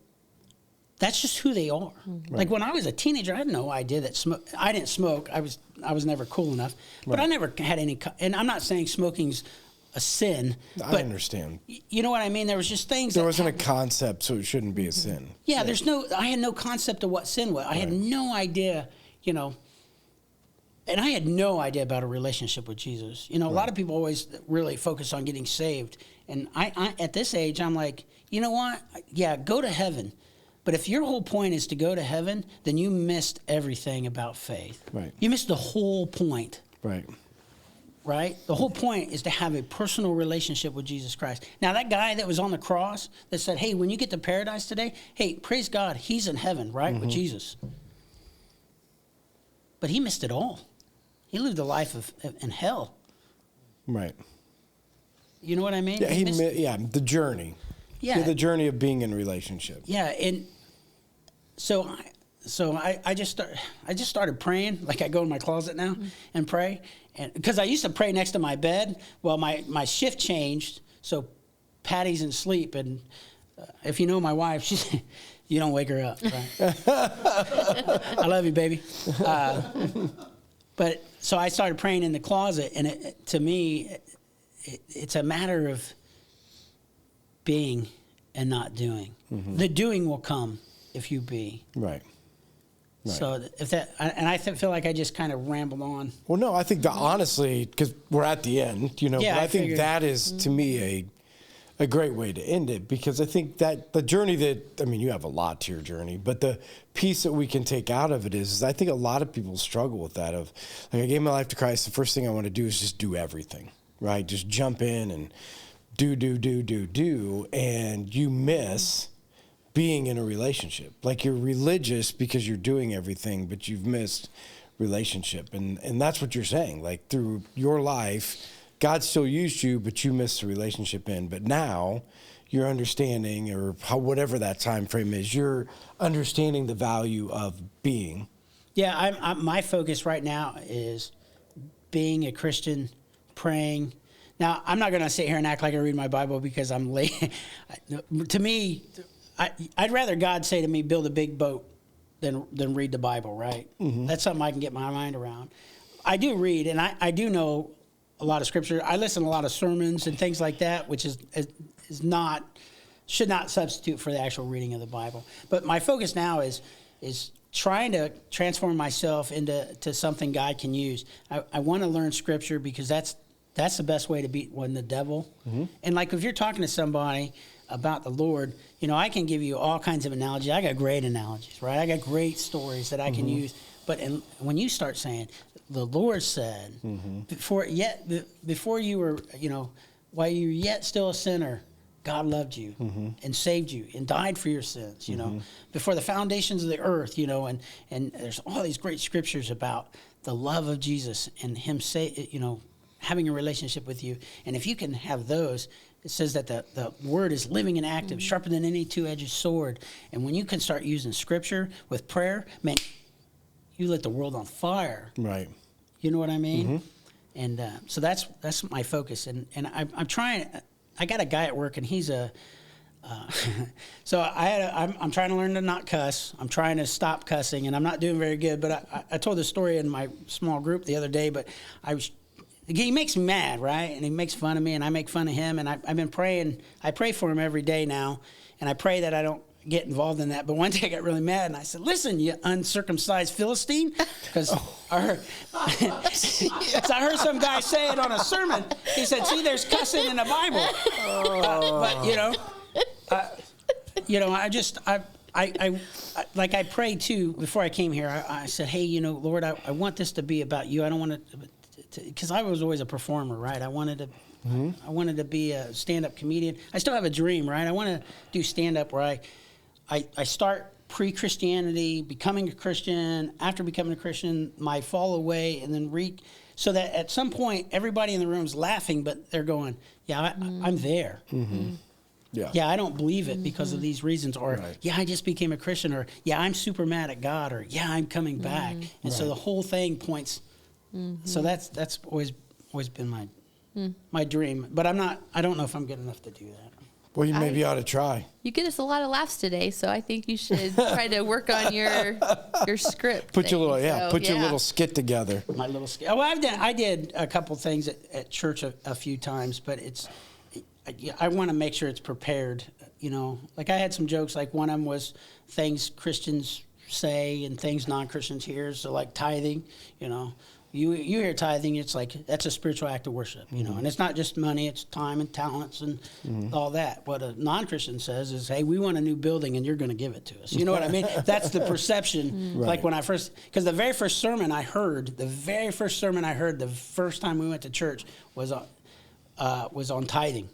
That's just who they are. Right. Like when I was a teenager, I had no idea that I didn't smoke. I was never cool enough. But I never had any. And I'm not saying smoking's a sin. I understand. You know what I mean? There was just things. There wasn't a concept, so it shouldn't be a sin. Yeah, I had no concept of what sin was. I had no idea, you know. And I had no idea about a relationship with Jesus. You know, a lot of people always really focus on getting saved. And I at this age, I'm like, you know what? Yeah, go to heaven. But if your whole point is to go to heaven, then you missed everything about faith. Right. You missed the whole point. Right. Right? The whole point is to have a personal relationship with Jesus Christ. Now, that guy that was on the cross that said, hey, when you get to paradise today, hey, praise God, he's in heaven, right, with Jesus. But he missed it all. He lived a life in hell. Right. You know what I mean? Yeah, the journey. Yeah. The journey of being in a relationship. Yeah, and so I just started praying. Like I go in my closet now and pray, and because I used to pray next to my bed. Well, my shift changed, so Patty's in sleep, and if you know my wife, she's you don't wake her up. Right? I love you, baby. But so I started praying in the closet, and to me, it's a matter of being and not doing. The doing will come if you be. Right. So if that, and I feel like I just kind of rambled on. Well, no, I think that honestly, because we're at the end, you know, yeah, but I think that is to me a great way to end it, because I think that the journey that, I mean, you have a lot to your journey, but the piece that we can take out of it is I think a lot of people struggle with that of, like, I gave my life to Christ. The first thing I want to do is just do everything, right? Just jump in and do, and you miss being in a relationship. Like, you're religious because you're doing everything, but you've missed relationship. And that's what you're saying. Like, through your life, God still used you, but you missed the relationship in. But now you're understanding, or whatever that time frame is, you're understanding the value of being. Yeah, my focus right now is being a Christian, praying. Now, I'm not going to sit here and act like I read my Bible because I'm late. To me, I'd rather God say to me, build a big boat than read the Bible, right? Mm-hmm. That's something I can get my mind around. I do read, and I do know a lot of scripture. I listen to a lot of sermons and things like that, which should not substitute for the actual reading of the Bible. But my focus now is trying to transform myself into something God can use. I want to learn scripture because that's That's the best way to beat the devil. And like if you're talking to somebody about the Lord, I can give you all kinds of analogies. I got great analogies, right? I got great stories that I can use. But when you start saying, the Lord said, before you were, while you were yet still a sinner, God loved you and saved you and died for your sins, before the foundations of the earth, and there's all these great scriptures about the love of Jesus and him having a relationship with you. And if you can have those, it says that the word is living and active, sharper than any two-edged sword. And when you can start using scripture with prayer, man, you lit the world on fire. Right. You know what I mean? And so that's my focus. And I'm trying. I got a guy at work, and he's a. So I'm trying to learn to not cuss. I'm trying to stop cussing, and I'm not doing very good. But I told this story in my small group the other day. But he makes me mad, right? And he makes fun of me, and I make fun of him. And I've been praying. I pray for him every day now, and I pray that I don't get involved in that. But one day I got really mad, and I said, "Listen, you uncircumcised Philistine," because I heard some guy say it on a sermon. He said, "See, there's cussing in the Bible." I prayed too before I came here. I said, "Hey, Lord, I want this to be about you. I don't want to, because I was always a performer, right? I wanted to be a stand-up comedian. I still have a dream, right? I want to do stand-up where I start pre-Christianity, becoming a Christian, after becoming a Christian, my fall away, and then so that at some point everybody in the room is laughing, but they're going, yeah, I'm there. Yeah, I don't believe it because of these reasons, or yeah, I just became a Christian, or yeah, I'm super mad at God, or yeah, I'm coming back. And so the whole thing points. So that's always been my dream, but I don't know if I'm good enough to do that. Well, you maybe ought to try. You get us a lot of laughs today, so I think you should try to work on your script. Put your little skit together. My little skit. Oh, I did a couple things at church a few times, but I want to make sure it's prepared. Like I had some jokes. Like one of them was things Christians say and things non-Christians hear. So like tithing, You hear tithing, it's like that's a spiritual act of worship, and it's not just money, it's time and talents and all that. What a non-Christian says is, hey, we want a new building and you're going to give it to us. You know what I mean? That's the perception. Like when because the very first sermon I heard, the first time we went to church was on tithing.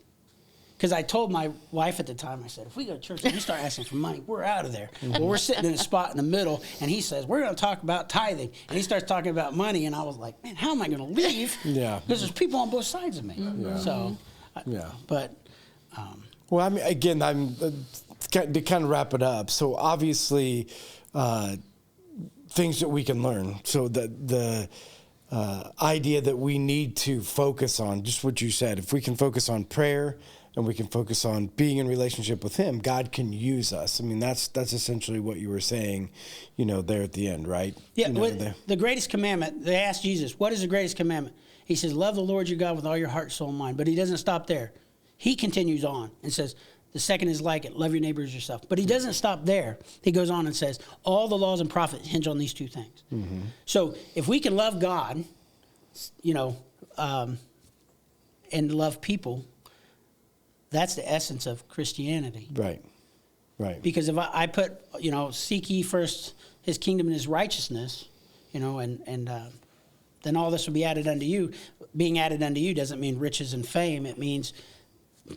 Because I told my wife at the time, I said, if we go to church and we start asking for money, we're out of there. Well, we're sitting in a spot in the middle, and he says, we're going to talk about tithing. And he starts talking about money, and I was like, man, how am I going to leave? Yeah. Because there's people on both sides of me. Yeah. So, but. Well, I mean, again, to kind of wrap it up. So obviously, things that we can learn. So the idea that we need to focus on, just what you said, if we can focus on prayer, and we can focus on being in relationship with him, God can use us. I mean, that's essentially what you were saying, there at the end, right? Yeah, the greatest commandment, they asked Jesus, what is the greatest commandment? He says, love the Lord your God with all your heart, soul, and mind. But he doesn't stop there. He continues on and says, the second is like it, love your neighbor as yourself. But he doesn't stop there. He goes on and says, all the laws and prophets hinge on these two things. So if we can love God, and love people, that's the essence of Christianity. Right. Because if I put, seek ye first his kingdom and his righteousness, and then all this will be added unto you. Being added unto you doesn't mean riches and fame. It means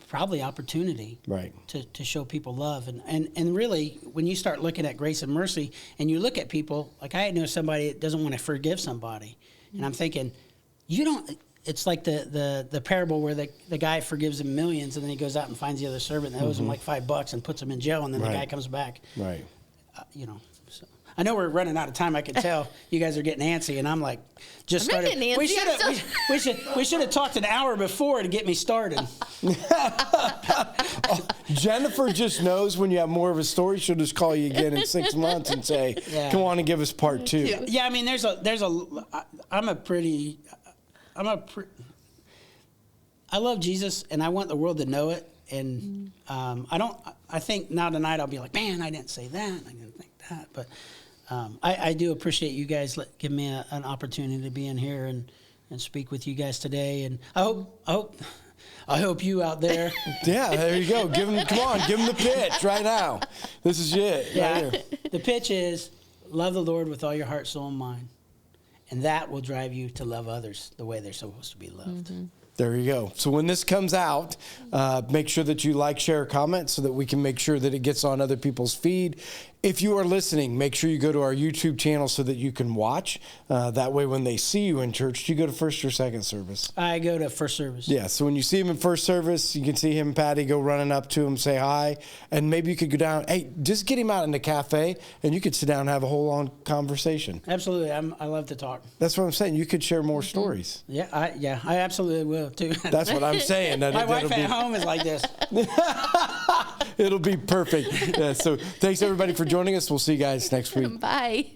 probably opportunity. Right. To show people love. And really, when you start looking at grace and mercy, and you look at people, like I know somebody that doesn't want to forgive somebody. And I'm thinking, it's like the parable where the guy forgives him millions, and then he goes out and finds the other servant that owes him like $5 and puts him in jail, and then the guy comes back. Right. So I know we're running out of time. I can tell you guys are getting antsy, and I'm like, just I'm not started. getting antsy, We should have talked an hour before to get me started. Jennifer just knows when you have more of a story, she'll just call you again in 6 months and say, come on and give us part 2. Yeah, I mean, I love Jesus, and I want the world to know it. And I think now tonight I'll be like, man, I didn't say that. I didn't think that. But I do appreciate you guys giving me an opportunity to be in here. And and speak with you guys today. And I hope you out there. Yeah, there you go. Give him the pitch right now. This is it. Yeah. Right here. The pitch is love the Lord with all your heart, soul, and mind. And that will drive you to love others the way they're supposed to be loved. Mm-hmm. There you go. So when this comes out, make sure that you like, share, comment so that we can make sure that it gets on other people's feed. If you are listening, make sure you go to our YouTube channel so that you can watch. That way when they see you in church, do you go to first or second service? I go to first service. Yeah, so when you see him in first service, you can see him and Patty go running up to him, say hi, and maybe you could go down. Hey, just get him out in the cafe, and you could sit down and have a whole long conversation. Absolutely. I love to talk. That's what I'm saying. You could share more stories. Yeah, I absolutely will, too. That's what I'm saying. My wife at home is like this. It'll be perfect. Yeah, so thanks, everybody, for joining us. We'll see you guys next week. Bye.